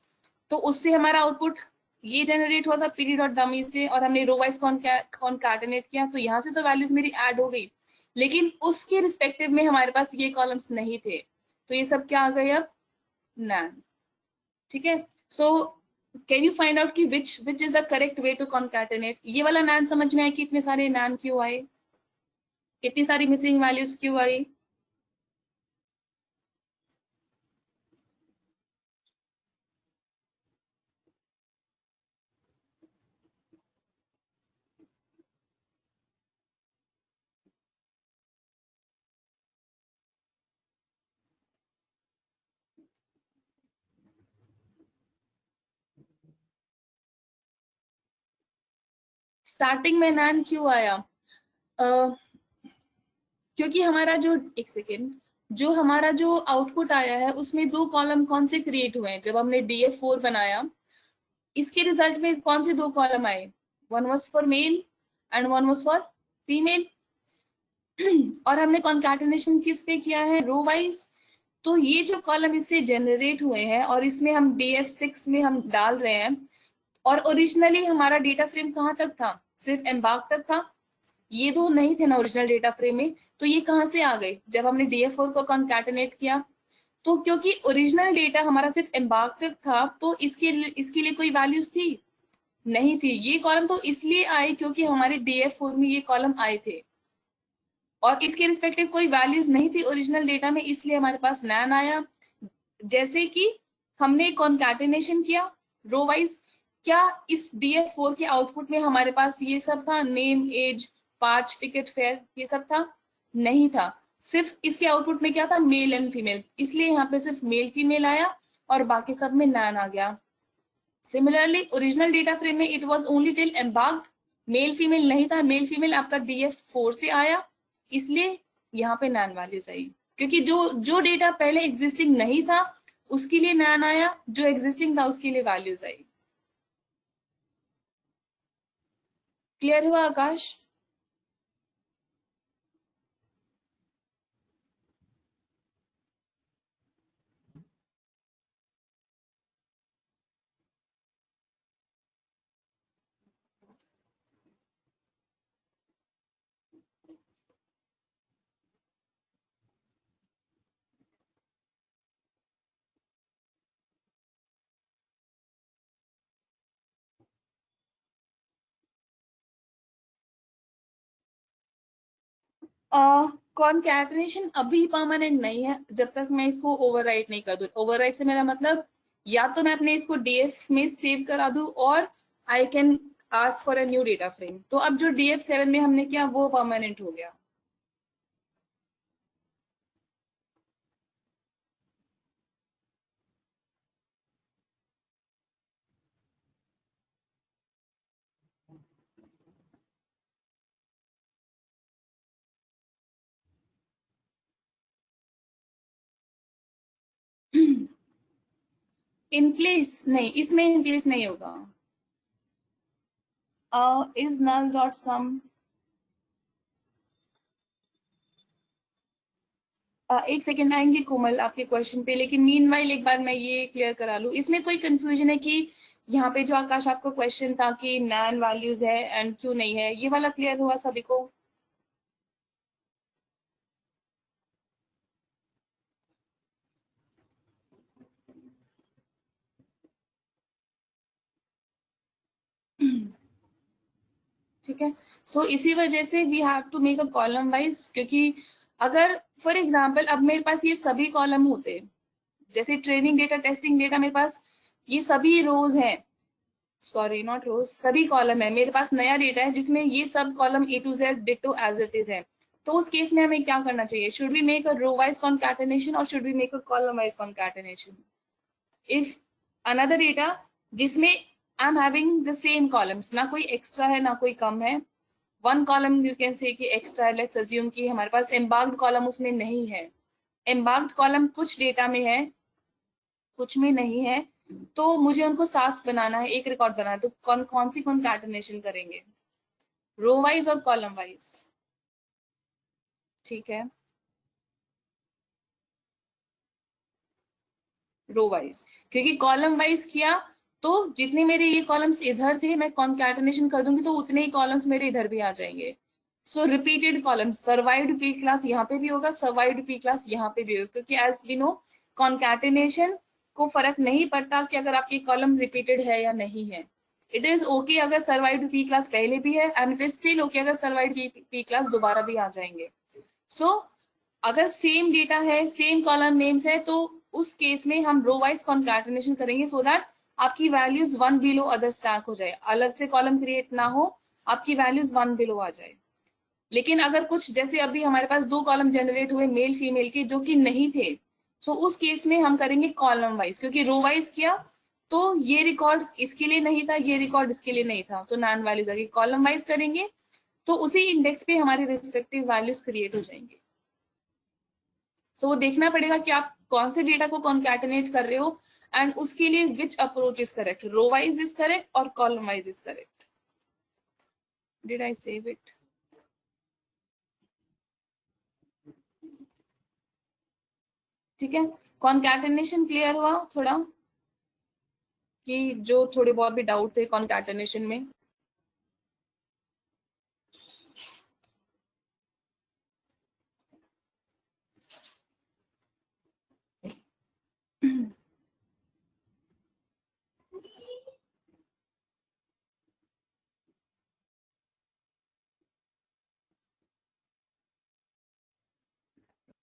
S1: तो उससे हमारा आउटपुट ये जनरेट हुआ था पीडी डॉट डमी से और हमने रो वाइज कॉन्कैटिनेट किया, तो यहाँ से तो वैल्यूज मेरी ऐड हो गई, लेकिन उसके रिस्पेक्टिव में हमारे पास ये कॉलम्स नहीं थे, तो ये सब क्या आ गए अब, नैन। ठीक है, so can you find out कि which is the correct way to concatenate. ये वाला नैन समझ में आया कि इतने सारे नैन क्यों आए, इतनी सारी मिसिंग वैल्यूज क्यों आई। स्टार्टिंग में नैन क्यों आया, क्योंकि हमारा जो, एक सेकेंड, जो हमारा जो आउटपुट आया है उसमें दो कॉलम कौन से क्रिएट हुए हैं जब हमने DF4 बनाया, इसके रिजल्ट में कौन से दो कॉलम आए, one was for male and one was for female. और हमने कॉन्कैटिनेशन किस पे किया है, रो वाइज। तो ये जो कॉलम इससे जनरेट हुए हैं और इसमें हम DF6 में हम डाल रहे हैं, और ओरिजिनली हमारा डेटा फ्रेम कहाँ तक था, सिर्फ एम्बार्क तक था, ये दो नहीं थे ना ओरिजिनल डेटा फ्रेम में, तो ये कहाँ से आ गए जब हमने DF4 को कॉन्कैटिनेट किया। तो क्योंकि ओरिजिनल डेटा हमारा सिर्फ एम्बार्क तक था, तो इसके लिए कोई वैल्यूज थी नहीं थी। ये कॉलम तो इसलिए आए क्योंकि हमारे DF4 में ये कॉलम आए थे, और इसके रिस्पेक्टिव कोई वैल्यूज नहीं थी ओरिजिनल डेटा में, इसलिए हमारे पास नैन आया। जैसे कि हमने कॉन्कैटिनेशन किया रो वाइज, क्या इस DF4 के आउटपुट में हमारे पास ये सब था, नेम एज पार्च टिकट फेयर, ये सब था, नहीं था। सिर्फ इसके आउटपुट में क्या था, मेल एंड फीमेल, इसलिए यहाँ पे सिर्फ मेल फीमेल आया और बाकी सब में नैन आ गया। सिमिलरली ओरिजिनल डेटा फ्रेम में it was only till embarked, male female नहीं था, मेल फीमेल आपका DF4 से आया, इसलिए यहाँ पे नैन वैल्यूज आई। क्योंकि जो जो डेटा पहले एग्जिस्टिंग नहीं था उसके लिए नैन आया, जो एग्जिस्टिंग था उसके लिए वैल्यूज आई। क्लियर हुआ आकाश। कॉन्कैटिनेशन अभी परमानेंट नहीं है जब तक मैं इसको ओवरराइट नहीं कर दूं। ओवरराइट से मेरा मतलब या तो मैं अपने इसको DF में सेव करा दूं, और I can ask for a new data frame. तो अब जो DF7 में हमने किया वो परमानेंट हो गया। इन प्लेस नहीं, इसमें इन प्लेस नहीं होगा। इज नल डॉट सम, एक सेकेंड आएंगे कोमल आपके क्वेश्चन पे, लेकिन मीनवाइल एक बार मैं ये क्लियर करा लूं, इसमें कोई कंफ्यूजन है कि यहाँ पे जो आकाश आपका क्वेश्चन था कि नैन वैल्यूज है एंड क्यों नहीं है, ये वाला क्लियर हुआ सभी को। ठीक है, सो इसी वजह से we have to make a column wise, क्योंकि अगर फॉर एग्जांपल अब मेरे पास ये सभी कॉलम होते, जैसे ट्रेनिंग डेटा टेस्टिंग डेटा मेरे पास ये सभी रोज हैं, सॉरी नॉट रोज, सभी कॉलम है मेरे पास, नया डेटा है जिसमें ये सब column A to Z ditto as it is है, तो उस केस में हमें क्या करना चाहिए, should we make a row wise concatenation और should we make a column wise concatenation. If another data जिसमें I am having the same columns, ना कोई एक्स्ट्रा है ना कोई कम है, one column you can say कि एक्स्ट्रा है, लेट्स अज्यूम कि हमारे पास एम्बार्क्ड कॉलम उसमें नहीं है, एम्बार्क्ड कॉलम कुछ डेटा में है कुछ में नहीं है, तो मुझे उनको साथ बनाना है, एक रिकॉर्ड बनाना है, तो कौन कौन सी कॉन्कैटिनेशन करेंगे, रो वाइज और कॉलम वाइज। ठीक है, रो वाइज, क्योंकि कॉलम वाइज किया तो जितने मेरे ये कॉलम्स इधर थे मैं कॉन्कैटिनेशन कर दूंगी तो उतने ही कॉलम्स मेरे इधर भी आ जाएंगे। So repeated columns, survived P class यहाँ पे भी होगा, सर्वाइव्ड पी क्लास यहाँ पे भी होगा, क्योंकि एज वी नो कॉन्कैटिनेशन को फर्क नहीं पड़ता कि अगर आपकी कॉलम रिपीटेड है या नहीं है। इट इज ओके अगर सर्वाइव्ड पी क्लास पहले भी है, and it is still okay अगर सर्वाइव्ड पी क्लास दोबारा भी आ जाएंगे। सो अगर सेम डेटा है, सेम कॉलम नेम्स है, तो उस केस में हम रो वाइज कॉन्कैटिनेशन करेंगे सो दैट आपकी values one below other stack हो जाए, अलग से कॉलम क्रिएट ना हो, आपकी वैल्यूज वन बिलो आ जाए। लेकिन अगर कुछ जैसे अभी हमारे पास दो कॉलम जनरेट हुए मेल फीमेल के जो कि नहीं थे, सो उस केस में हम करेंगे कॉलम वाइज, क्योंकि रो वाइज किया तो ये रिकॉर्ड इसके लिए नहीं था, ये रिकॉर्ड इसके लिए नहीं था, तो नॉन वैल्यूज आ गई। कॉलम वाइज करेंगे तो उसी इंडेक्स पे हमारे रिस्पेक्टिव वैल्यूज क्रिएट हो जाएंगे। सो वो देखना पड़ेगा कि आप कौन से डेटा को कॉन्कैटिनेट कर रहे हो एंड उसके लिए which approach is correct, row wise is correct और column wise is correct. Did I save it? ठीक है, कॉन्कैटिनेशन क्लियर हुआ थोड़ा, कि जो थोड़े बहुत भी डाउट थे कॉन्कैटिनेशन में?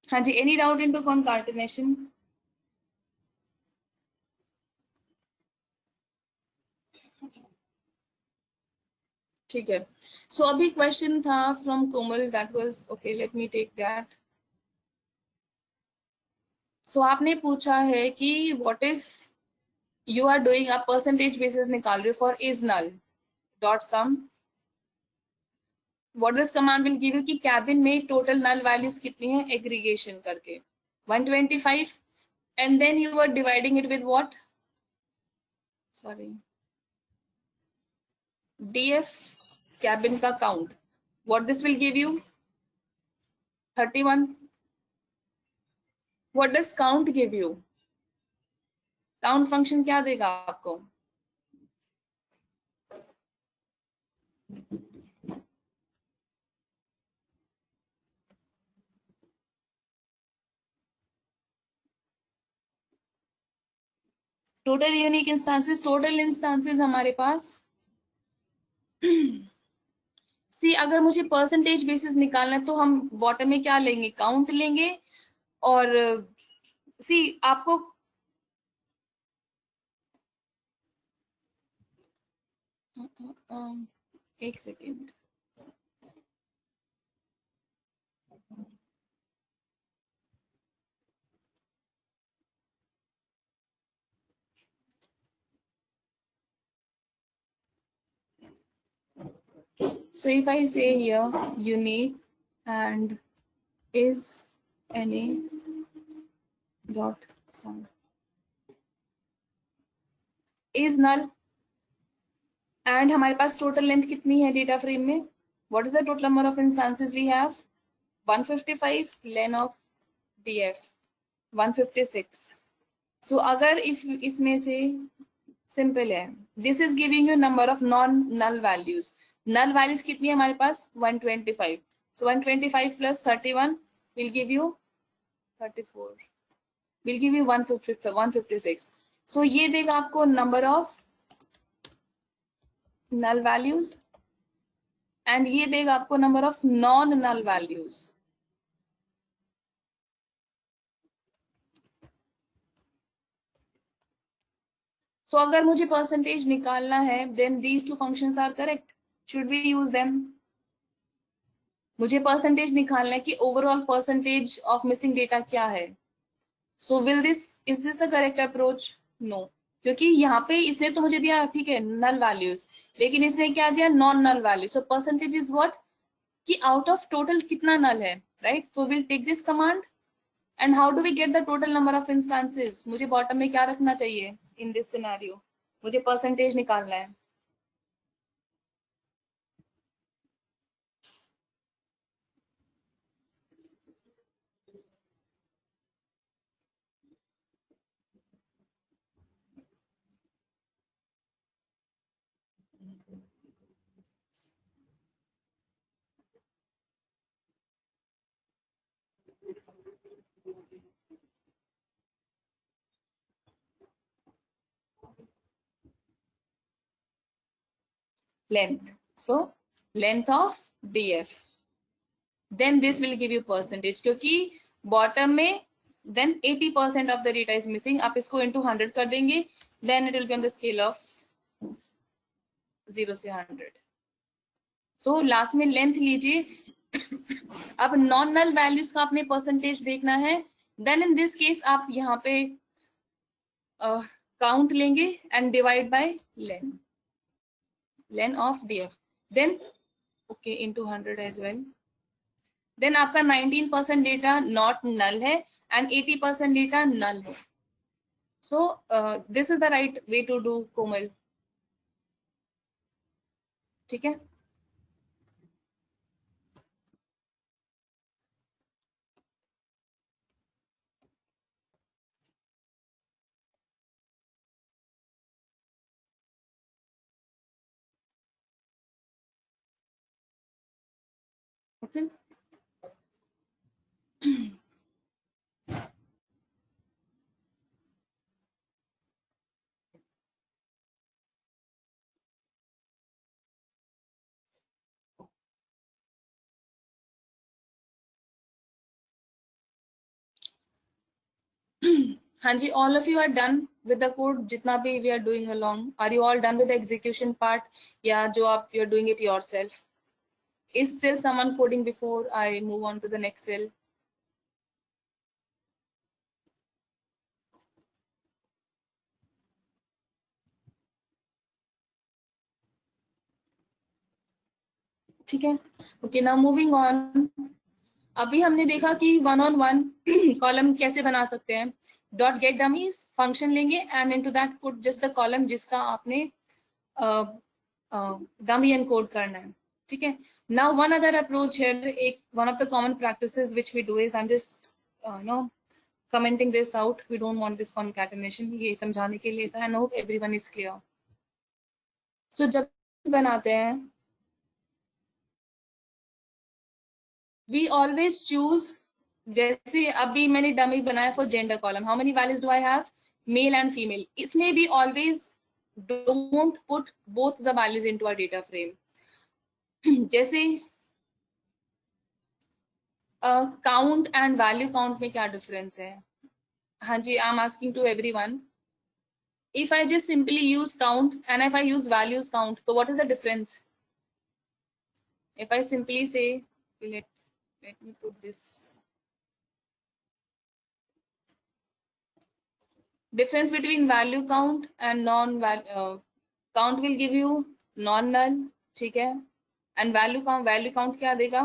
S1: हाँ जी, एनी डाउट इनटू कॉन्कैटिनेशन? ठीक है, सो अभी क्वेश्चन था from Komal, that was okay, let me take that. So आपने पूछा है कि what if you are doing a percentage basis निकाल रहे हो for is null dot sum, what this command will give you कि कैबिन में टोटल नल वैल्यूज कितनी है एग्रीगेशन करके 125, and then you are dividing it with what, sorry, df cabin का count, what this will give you 31, what does count give you, count function क्या देगा आपको? Total unique instances, total instances हमारे पास सी, अगर मुझे परसेंटेज बेसिस निकालना है तो हम बॉटम में क्या लेंगे, काउंट लेंगे। और सी आपको एक second, so if I say here unique and is any dot sum is null, and हमारे पास टोटल लेंथ कितनी है डेटा फ्रेम में, what is the total number of instances we have 155, len of df 156। So अगर if इसमें से simple है, this is giving you number of non null values, null values कितनी है हमारे पास 125, so 125 plus 31 will give you 34, will give you 156। So ये देगा आपको number of null values and ये देगा आपको number of non null values. So अगर मुझे परसेंटेज निकालना है then these two functions are correct, should we use them? मुझे परसेंटेज निकालना है कि overall percentage of missing data क्या है। So will this, is this a correct approach? No, क्योंकि यहाँ पे इसने तो मुझे दिया ठीक है नल वैल्यूज, लेकिन इसने क्या दिया non null value. So percentage is what, कि आउट ऑफ टोटल कितना नल है, right? So will take this command and how do we get the total number of instances, मुझे बॉटम में क्या रखना चाहिए इन दिस सिनेरियो, मुझे percentage निकालना है। length. So length of DF. Then this will give you percentage, क्योंकि bottom में then 80% of the data is missing. आप इसको into 100 कर देंगे, then it will be on the scale of 0 से 100. So last में length लीजिए. अब नॉन नल वैल्यूज का आपने परसेंटेज देखना है. देन इन दिस केस आप यहाँ पे काउंट लेंगे and divide by len of DF, then okay into 100 as well. Then आपका 19% डेटा नॉट नल है एंड 80% डेटा नल है. So this is the right way to do Komal. ठीक है. Okay. हाँ जी, all of you are done with the code. जितना भी we are doing along, are you all done with the execution part? या जो आप you're doing it yourself? Is still someone coding before I move on to the next cell? ठीक है. Okay, now moving on. अभी हमने देखा कि 1 on 1 column कैसे बना सकते हैं. डॉट गेट डमीज फंक्शन लेंगे and into that put just the column जिसका आपने डमी एनकोड करना है. ठीक है. Now one other approach here, एक one of the common practices which we do is, I am just no commenting this out, we don't want this concatenation. ये समझाने के लिए था. I hope everyone is clear. So जब बनाते हैं, we always choose, जैसे अभी मैंने डमी बनाया for gender column, how many values do I have? Male and female. इसमें भी always don't put both the values into a data frame. जैसे count and value count में क्या difference है? हाँ जी, I'm asking to everyone. If I just simply use count and if I use values count, so what is the difference? If I simply say, let me put this. Difference between value count and non-value count will give you non-null, ठीक है? And value count क्या देगा?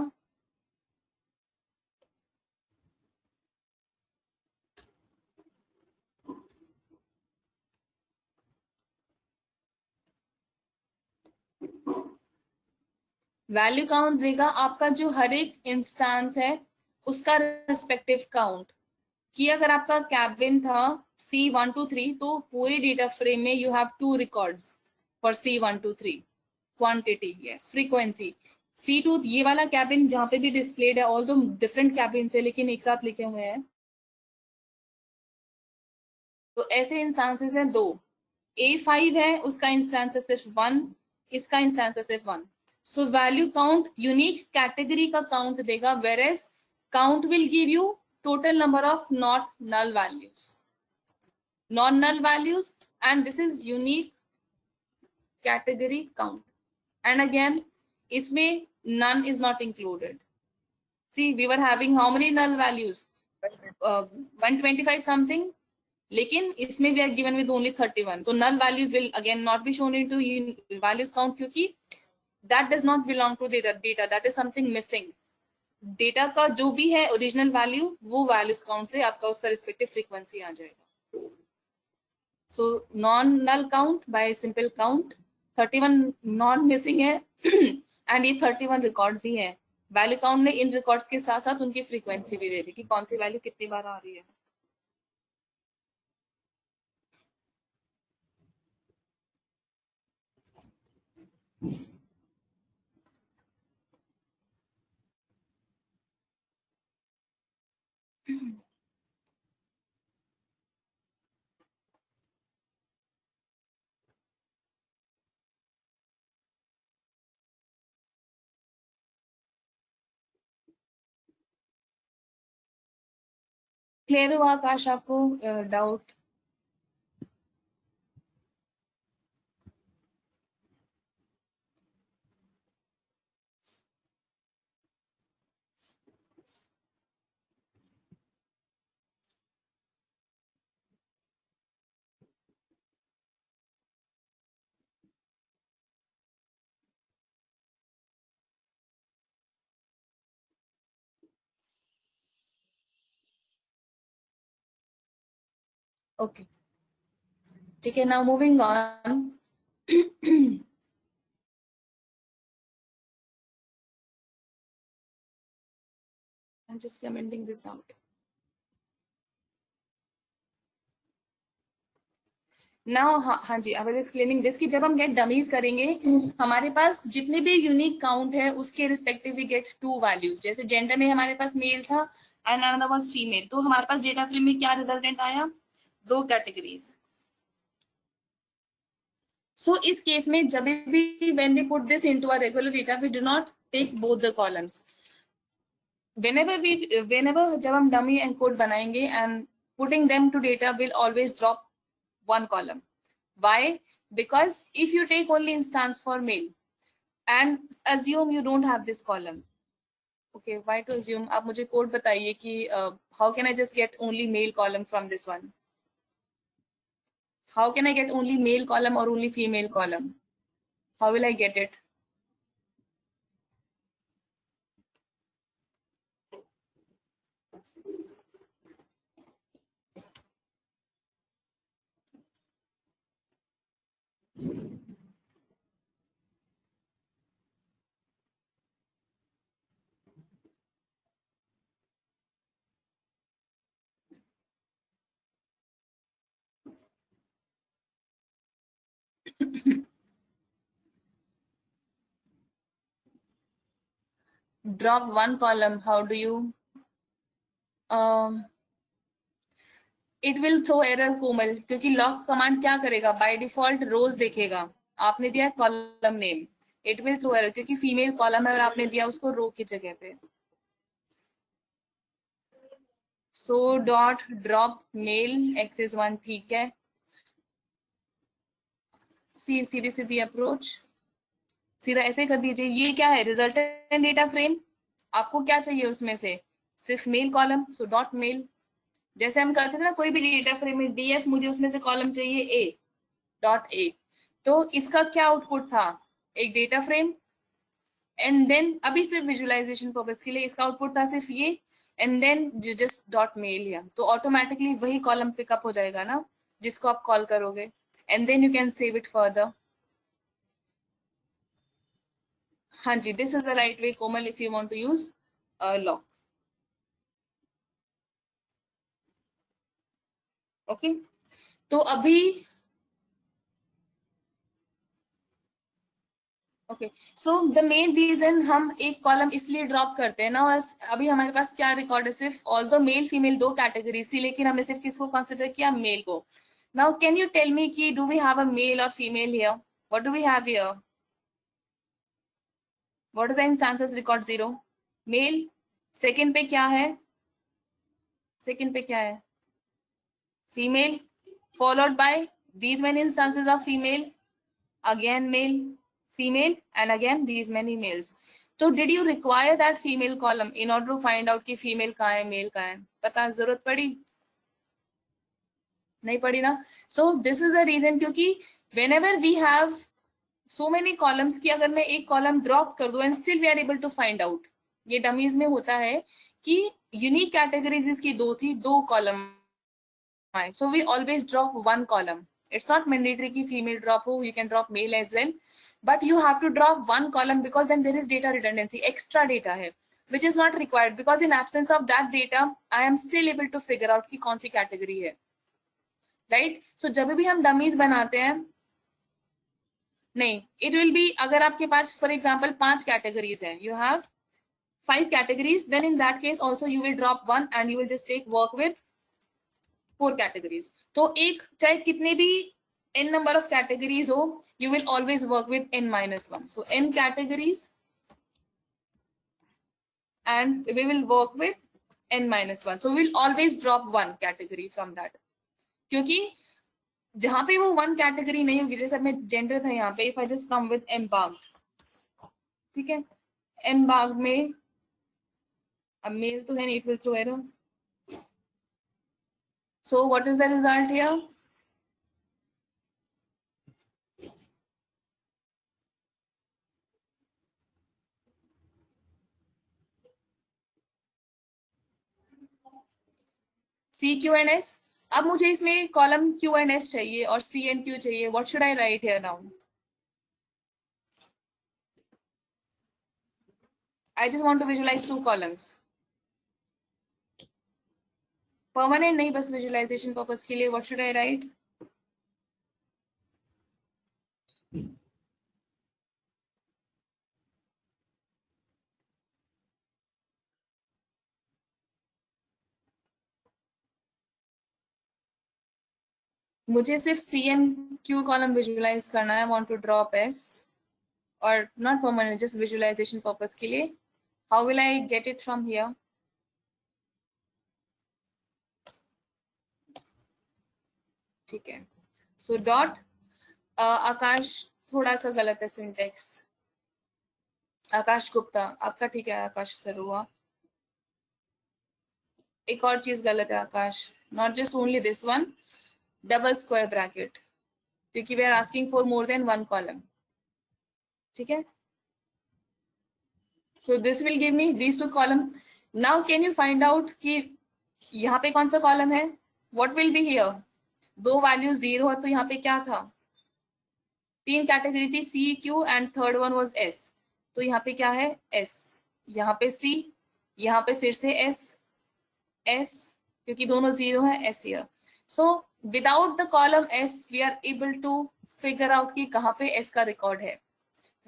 S1: Value count देगा आपका जो हर एक instance है उसका रिस्पेक्टिव काउंट. कि अगर आपका कैबिन था C123 तो पूरी डेटा फ्रेम में you have 2 records for C123. Quantity, yes, frequency. C2 ये वाला कैबिन जहां पे भी डिस्प्लेड है, ऑल दो डिफरेंट कैबिन है लेकिन एक साथ लिखे हुए हैं, तो ऐसे इंस्टांसेस हैं 2. A5 है, उसका इंस्टांस है सिर्फ 1, इसका इंस्टांस है सिर्फ 1. So value count unique category का काउंट देगा, whereas count will give you total number of not null values, non-null values, and this is unique category count. And again, isme none is not included. See, we were having how many null values? 125 something. लेकिन इसमें we are given with only 31. तो null values will again not be shown into values count क्योंकि that does not belong to the data. That is something missing. Data का जो भी है original value वो values count से आपका उसका रिस्पेक्टिव फ्रीक्वेंसी आ जाएगा. So non null count by simple count 31 non missing है एंड ये 31 रिकॉर्ड्स ही है. वैल्यू काउंट ने इन रिकॉर्ड्स के साथ साथ उनकी फ्रीक्वेंसी भी दे दी कि कौन सी वैल्यू कितनी बार आ रही है. क्लियर हुआ आकाश आपको डाउट? ओके ठीक है, now moving on. I'm just commenting this out. Now हाँ जी, आई वाज एक्सप्लेनिंग दिस कि जब हम गेट डमीज करेंगे हमारे पास जितने भी यूनिक काउंट है उसके respective we get two values. जैसे जेंडर में हमारे पास मेल था एंड अनदर वाज फीमेल, तो हमारे पास डेटा फ्रेम में क्या रिजल्टेंट आया? दो कैटेगरीज. सो इस केस में जब भी when we put this into a regular data we do not take both the columns. whenever जब हम डमी एंड कोड बनाएंगे and putting them to data will always drop one column. Why? Because if you take only instance for male and assume you don't have this column. Okay, why to assume? आप मुझे code बताइए कि how can I just get only male column from this one? How can I get only male column or only female column? How will I get it? Drop one column. How do you? It will throw error Komal, क्योंकि loc command क्या करेगा? By default रोज देखेगा. आपने दिया column name, it will throw error क्योंकि female column है और आपने दिया उसको रो की जगह पे. So dot drop male X is 1. ठीक है, सीधी सीधी अप्रोच, सीधा ऐसे कर दीजिए. ये क्या है? Resultant data frame. आपको क्या चाहिए उसमें से? सिर्फ male column. So dot male. जैसे हम करते थे ना कोई भी डेटा फ्रेम में डीएफ, मुझे उसमें से कॉलम चाहिए ए डॉट ए. तो इसका क्या आउटपुट था? एक डेटा फ्रेम. एंड देन अभी सिर्फ विजुअलाइजेशन पर्पस के लिए इसका आउटपुट था सिर्फ ये. And then you just dot male here, तो ऑटोमेटिकली वही कॉलम पिकअप हो जाएगा ना जिसको आप कॉल करोगे. And then you can save it further. हाँ जी, this is the right way Komal if you want to use loc. Okay, तो अभी okay, so the main reason हम एक कॉलम इसलिए ड्रॉप करते हैं ना, अभी हमारे पास क्या रिकॉर्ड है? सिर्फ ऑल दो मेल फीमेल दो कैटेगरीज थी, लेकिन हमने सिर्फ किसको कंसिडर किया? मेल को. Now can you tell me कि do we have a male और female here? What do we have here? What is the instances record? 0 male. Second पे क्या है? सेकंड पे क्या है? Female, followed by these many instances of female, again male, female, and again these many males. तो did you require that female column in order to find out कि female कहाँ है male कहाँ है? पता जरूरत पड़ी? नहीं पड़ी ना. So this is the reason, क्योंकि whenever we have so many columns कि अगर मैं एक column drop कर दूं and still we are able to find out, ये dummies में होता है कि unique categories इसकी दो थी, दो column आए. So we always drop one column. It's not mandatory कि female drop हो, you can drop male as well. But you have to drop one column because then there is data redundancy, extra data है, which is not required because in absence of that data, I am still able to figure out कि कौन सी category है, right? So जब भी हम dummies बनाते हैं, नहीं, इट विल बी, अगर आपके पास फॉर एग्जाम्पल 5 कैटेगरीज है, you have 5 categories, then in that case also you will drop one and you will just take work with 4 categories. तो एक चाहे कितने भी n number of categories हो, you will always work with n minus 1. So n categories and we will work with n minus 1. So we will always drop one category from that. क्योंकि जहां पे वो one category नहीं होगी, जैसे मैं gender था यहाँ पे, if I just come with m bag, ठीक है, m bag में अब मेल तो है नहीं, it will throw error. So what is the result here? C Q and S. अब मुझे इसमें कॉलम क्यू एंड एस चाहिए और सी एंड क्यू चाहिए. What should I write here now? I just want to visualise 2 columns. Permanent नहीं, बस visualisation purpose के लिए. What should I write? मुझे सिर्फ C and Q column visualise करना है. वांट टू ड्रॉप एस और not permanent, just visualisation purpose के लिए. How will I get it from here? ठीक है. सो डॉट आकाश, थोड़ा सा गलत है सिंटेक्स. आकाश गुप्ता आपका ठीक है, आकाश सर हुआ. एक और चीज गलत है Akash, not just only this one, double square bracket, क्योंकि we are asking for more then 1 column. ठीक है. So this will give me these 2 column. Now can you find out कि यहाँ पे कौन सा कॉलम है? What will be here? 2 value 0 है, तो यहाँ पे क्या था? 3 कैटेगरी थी, C Q and third one was S. तो यहाँ पे क्या है? एस. यहाँ पे सी, यहाँ पे फिर से एस, एस, क्योंकि दोनों 0 है, S here. So without the column S we are able to figure out कि कहाँ पे एस का रिकॉर्ड है.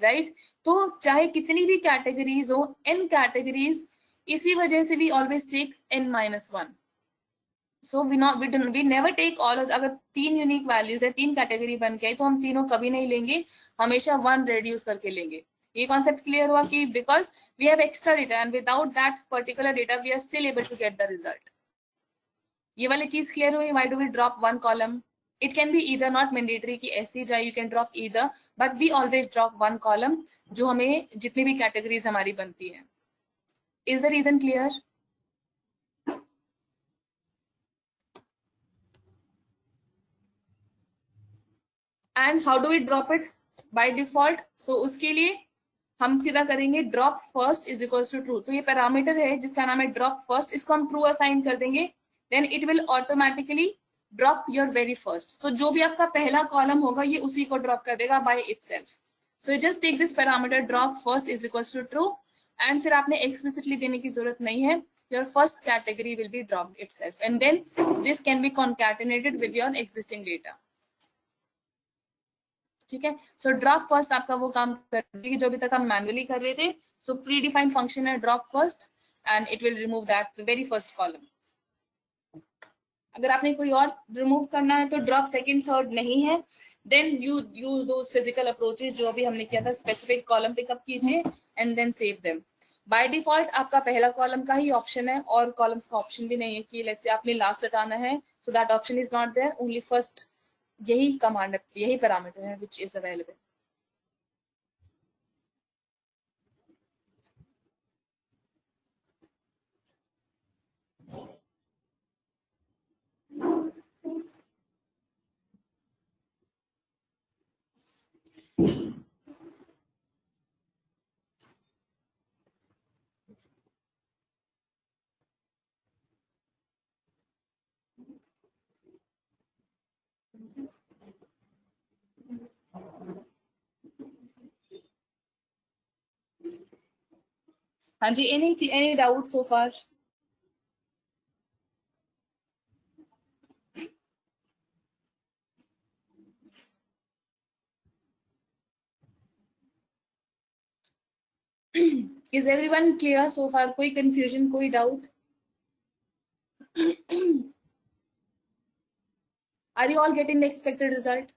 S1: राइट? तो चाहे कितनी भी कैटेगरीज हो, n कैटेगरीज, इसी वजह से भी always take n minus 1. So we never take all. अगर 3 यूनिक वैल्यूज है, 3 कैटेगरी बन के, तो हम तीनों कभी नहीं लेंगे, हमेशा 1 रेड्यूस करके लेंगे. ये कॉन्सेप्ट क्लियर हुआ कि because we have extra data and without that particular data we are still able to get the result. ये वाली चीज क्लियर हुई. Why do we drop 1 column? It can be either, not mandatory कि ऐसे ही जाए, you can drop either, but we always drop 1 column जो हमें जितनी भी categories हमारी बनती है. Is the reason clear? And how do we drop it by default? So उसके लिए हम सीधा करेंगे drop first is equals to true. तो ये पैरामीटर है जिसका नाम है drop first, इसको हम true असाइन कर देंगे. Then it will automatically drop your very first. तो जो भी आपका पहला कॉलम होगा ये उसी को ड्रॉप कर देगा by itself. So you just take this parameter drop first is equals to true and फिर आपने explicitly देने की जरूरत नहीं है. Your first category will be dropped itself and then this can be concatenated with your existing data. ठीक है. So drop first आपका वो काम करेगी जो अभी तक हम मैनुअली कर रहे थे. सो प्री डिफाइंड फंक्शन है drop first and it will remove that very first column. अगर आपने कोई और रिमूव करना है तो ड्रॉप सेकंड थर्ड नहीं है. Then you use those physical approaches जो अभी हमने किया था. स्पेसिफिक कॉलम पिकअप कीजिए and then save them. By default आपका पहला कॉलम का ही ऑप्शन है और कॉलम्स का ऑप्शन भी नहीं है कि लेट्स से आपने लास्ट हटाना है. So that option is not there, only first. यही कमांड, यही पैरामीटर है विच इज अवेलेबल. हाँ जी, any doubt so far? Is everyone clear so far? कोई confusion, कोई doubt? Are you all getting the expected result?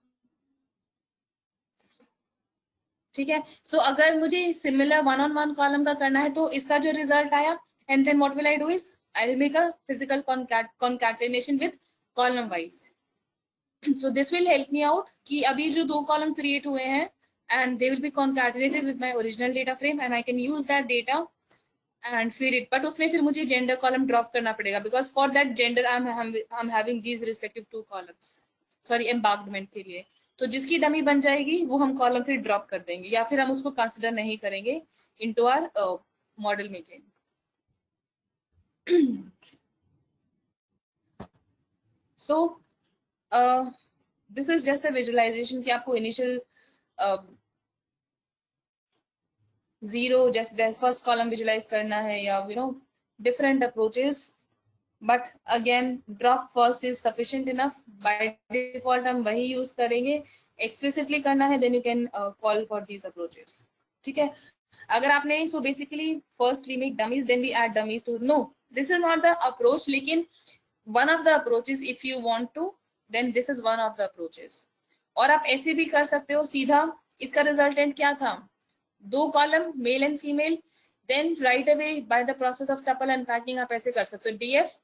S1: ठीक है. So अगर मुझे similar one on one column का करना है तो इसका जो result आया, and then what will I do is I will make a physical concatenation with column wise. So this will help me out कि अभी जो दो column create हुए हैं and they will be concatenated with my original data frame and I can use that data and feed it. But उसमें फिर मुझे gender column drop करना पड़ेगा because for that gender I'm having these respective two columns. Sorry, embarkment के लिए. तो जिसकी dummy बन जाएगी वो हम कॉलम फिर ड्रॉप कर देंगे या फिर हम उसको कंसिडर नहीं करेंगे into our model making. So this is just a visualisation कि आपको इनिशियल जीरो जैसे फर्स्ट कॉलम विजुअलाइज करना है या you know different approaches. But again drop first is sufficient enough. By default हम वही यूज करेंगे. एक्सप्लिसिटली करना है then you can call for these approaches. ठीक है. अगर आपने so basically first we make dummies then we add dummies to. No, this is not the approach. लेकिन one of the approaches if you want to then this is one of the approaches. और आप ऐसे भी कर सकते हो सीधा. इसका रिजल्टेंट क्या था? दो column male and female. Then right away by the process of tuple unpacking आप ऐसे कर सकते हो. डीएफ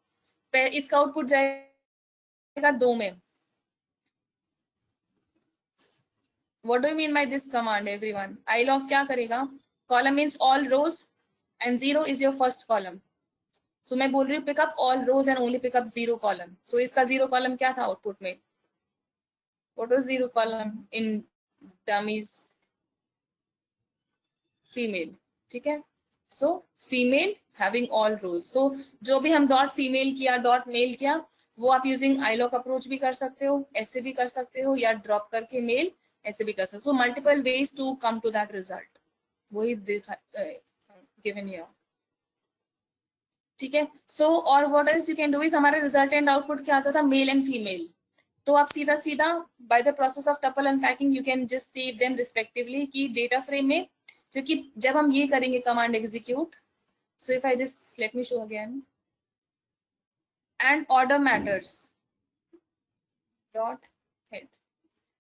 S1: इसका आउटपुट जाएगा दो में. What do you mean by this command, everyone? ilog क्या करेगा? Column means all rows and 0 is your first column. So मैं बोल रही हूँ pick up all rows and only pick up 0 column. So इसका 0 column क्या था आउटपुट में? What was 0 column in dummies? Female. ठीक है. So female having all rows. So जो भी हम डॉट फीमेल किया डॉट मेल किया वो आप यूजिंग ilog अप्रोच भी कर सकते हो, ऐसे भी कर सकते हो या ड्रॉप करके मेल ऐसे भी कर सकते हो. Multiple ways to come to that result. वही गिवन हियर. ठीक है. सो और what else you can do is हमारा रिजल्ट एंड आउटपुट क्या आता था? Male and female. तो आप सीधा सीधा by the process of tuple unpacking you can just save them respectively कि डेटा फ्रेम में. क्योंकि जब हम ये करेंगे command execute, so if I just let me show again and order matters dot head.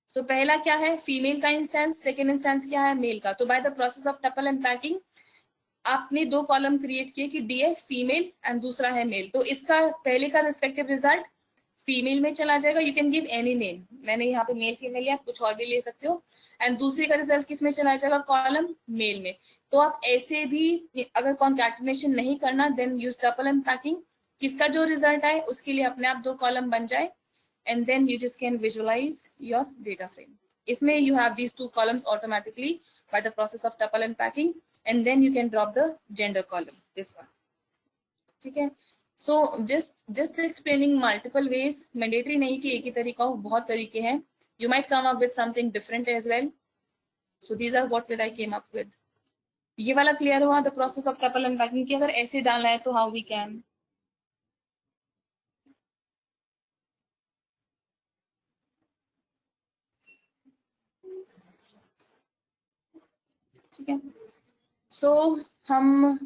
S1: सो पहला क्या है? फीमेल का इंस्टेंस. सेकेंड इंस्टेंस क्या है? मेल का. तो bye the process of tuple unpacking आपने दो कॉलम क्रिएट किए कि डीएफ फीमेल एंड दूसरा है मेल. तो इसका पहले का रिस्पेक्टिव रिजल्ट फीमेल में चला जाएगा. You can give any name. मैंने यहाँ पे मेल फीमेल लिया, कुछ और भी ले सकते हो. एंड दूसरे का रिजल्ट किस में चला जाएगा? कॉलम मेल में. तो आप ऐसे भी अगर कॉन्कैटिनेशन नहीं करना देन यूज टपल अनपैकिंग. किसका जो रिजल्ट आए उसके लिए अपने आप दो कॉलम बन जाए and then you just can visualize your data frame. इसमें you have these two columns automatically by the process of tuple unpacking and then you can drop the gender column, this one. ठीक है. So just explaining multiple ways. Mandatory नहीं कि एक ही तरीका हो, बहुत तरीके हैं. You might come up with something different as well. So these are what I came up with. ये वाला clear हुआ? The process of tuple unpacking कि अगर ऐसे डालना है तो how we can. ठीक है. सो हम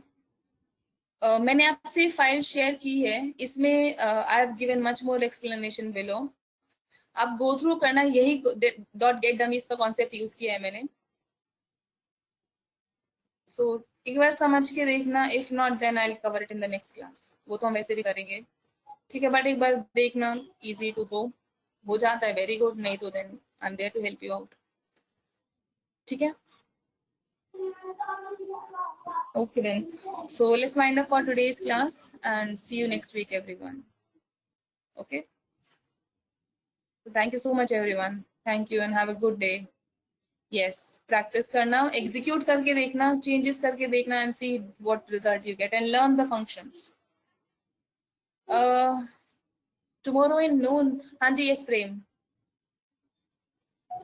S1: मैंने आपसे फाइल शेयर की है. इसमें I have given much more explanation below. आप गो थ्रू करना. यही डॉट गेट डमीज का कॉन्सेप्ट यूज किया है मैंने. सो एक बार समझ के देखना. If not then I will cover it in the next class. वो तो हम वैसे भी करेंगे. ठीक है. बट एक बार देखना. Easy to go. हो जाता है वेरी गुड. नहीं तो then I am there to help you out. ठीक है. Okay then. So let's wind up for today's class and see you next week, everyone. Okay. So thank you so much, everyone. Thank you and have a good day. Yes, practice करना, execute करके देखना, changes करके देखना and see what result you get and learn the functions. Tomorrow in noon. हाँ जी, yes प्रेम.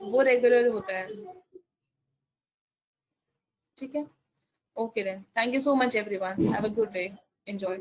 S1: वो regular होता है. ठीक है. Okay then. Thank you so much, everyone. Have a good day. Enjoy.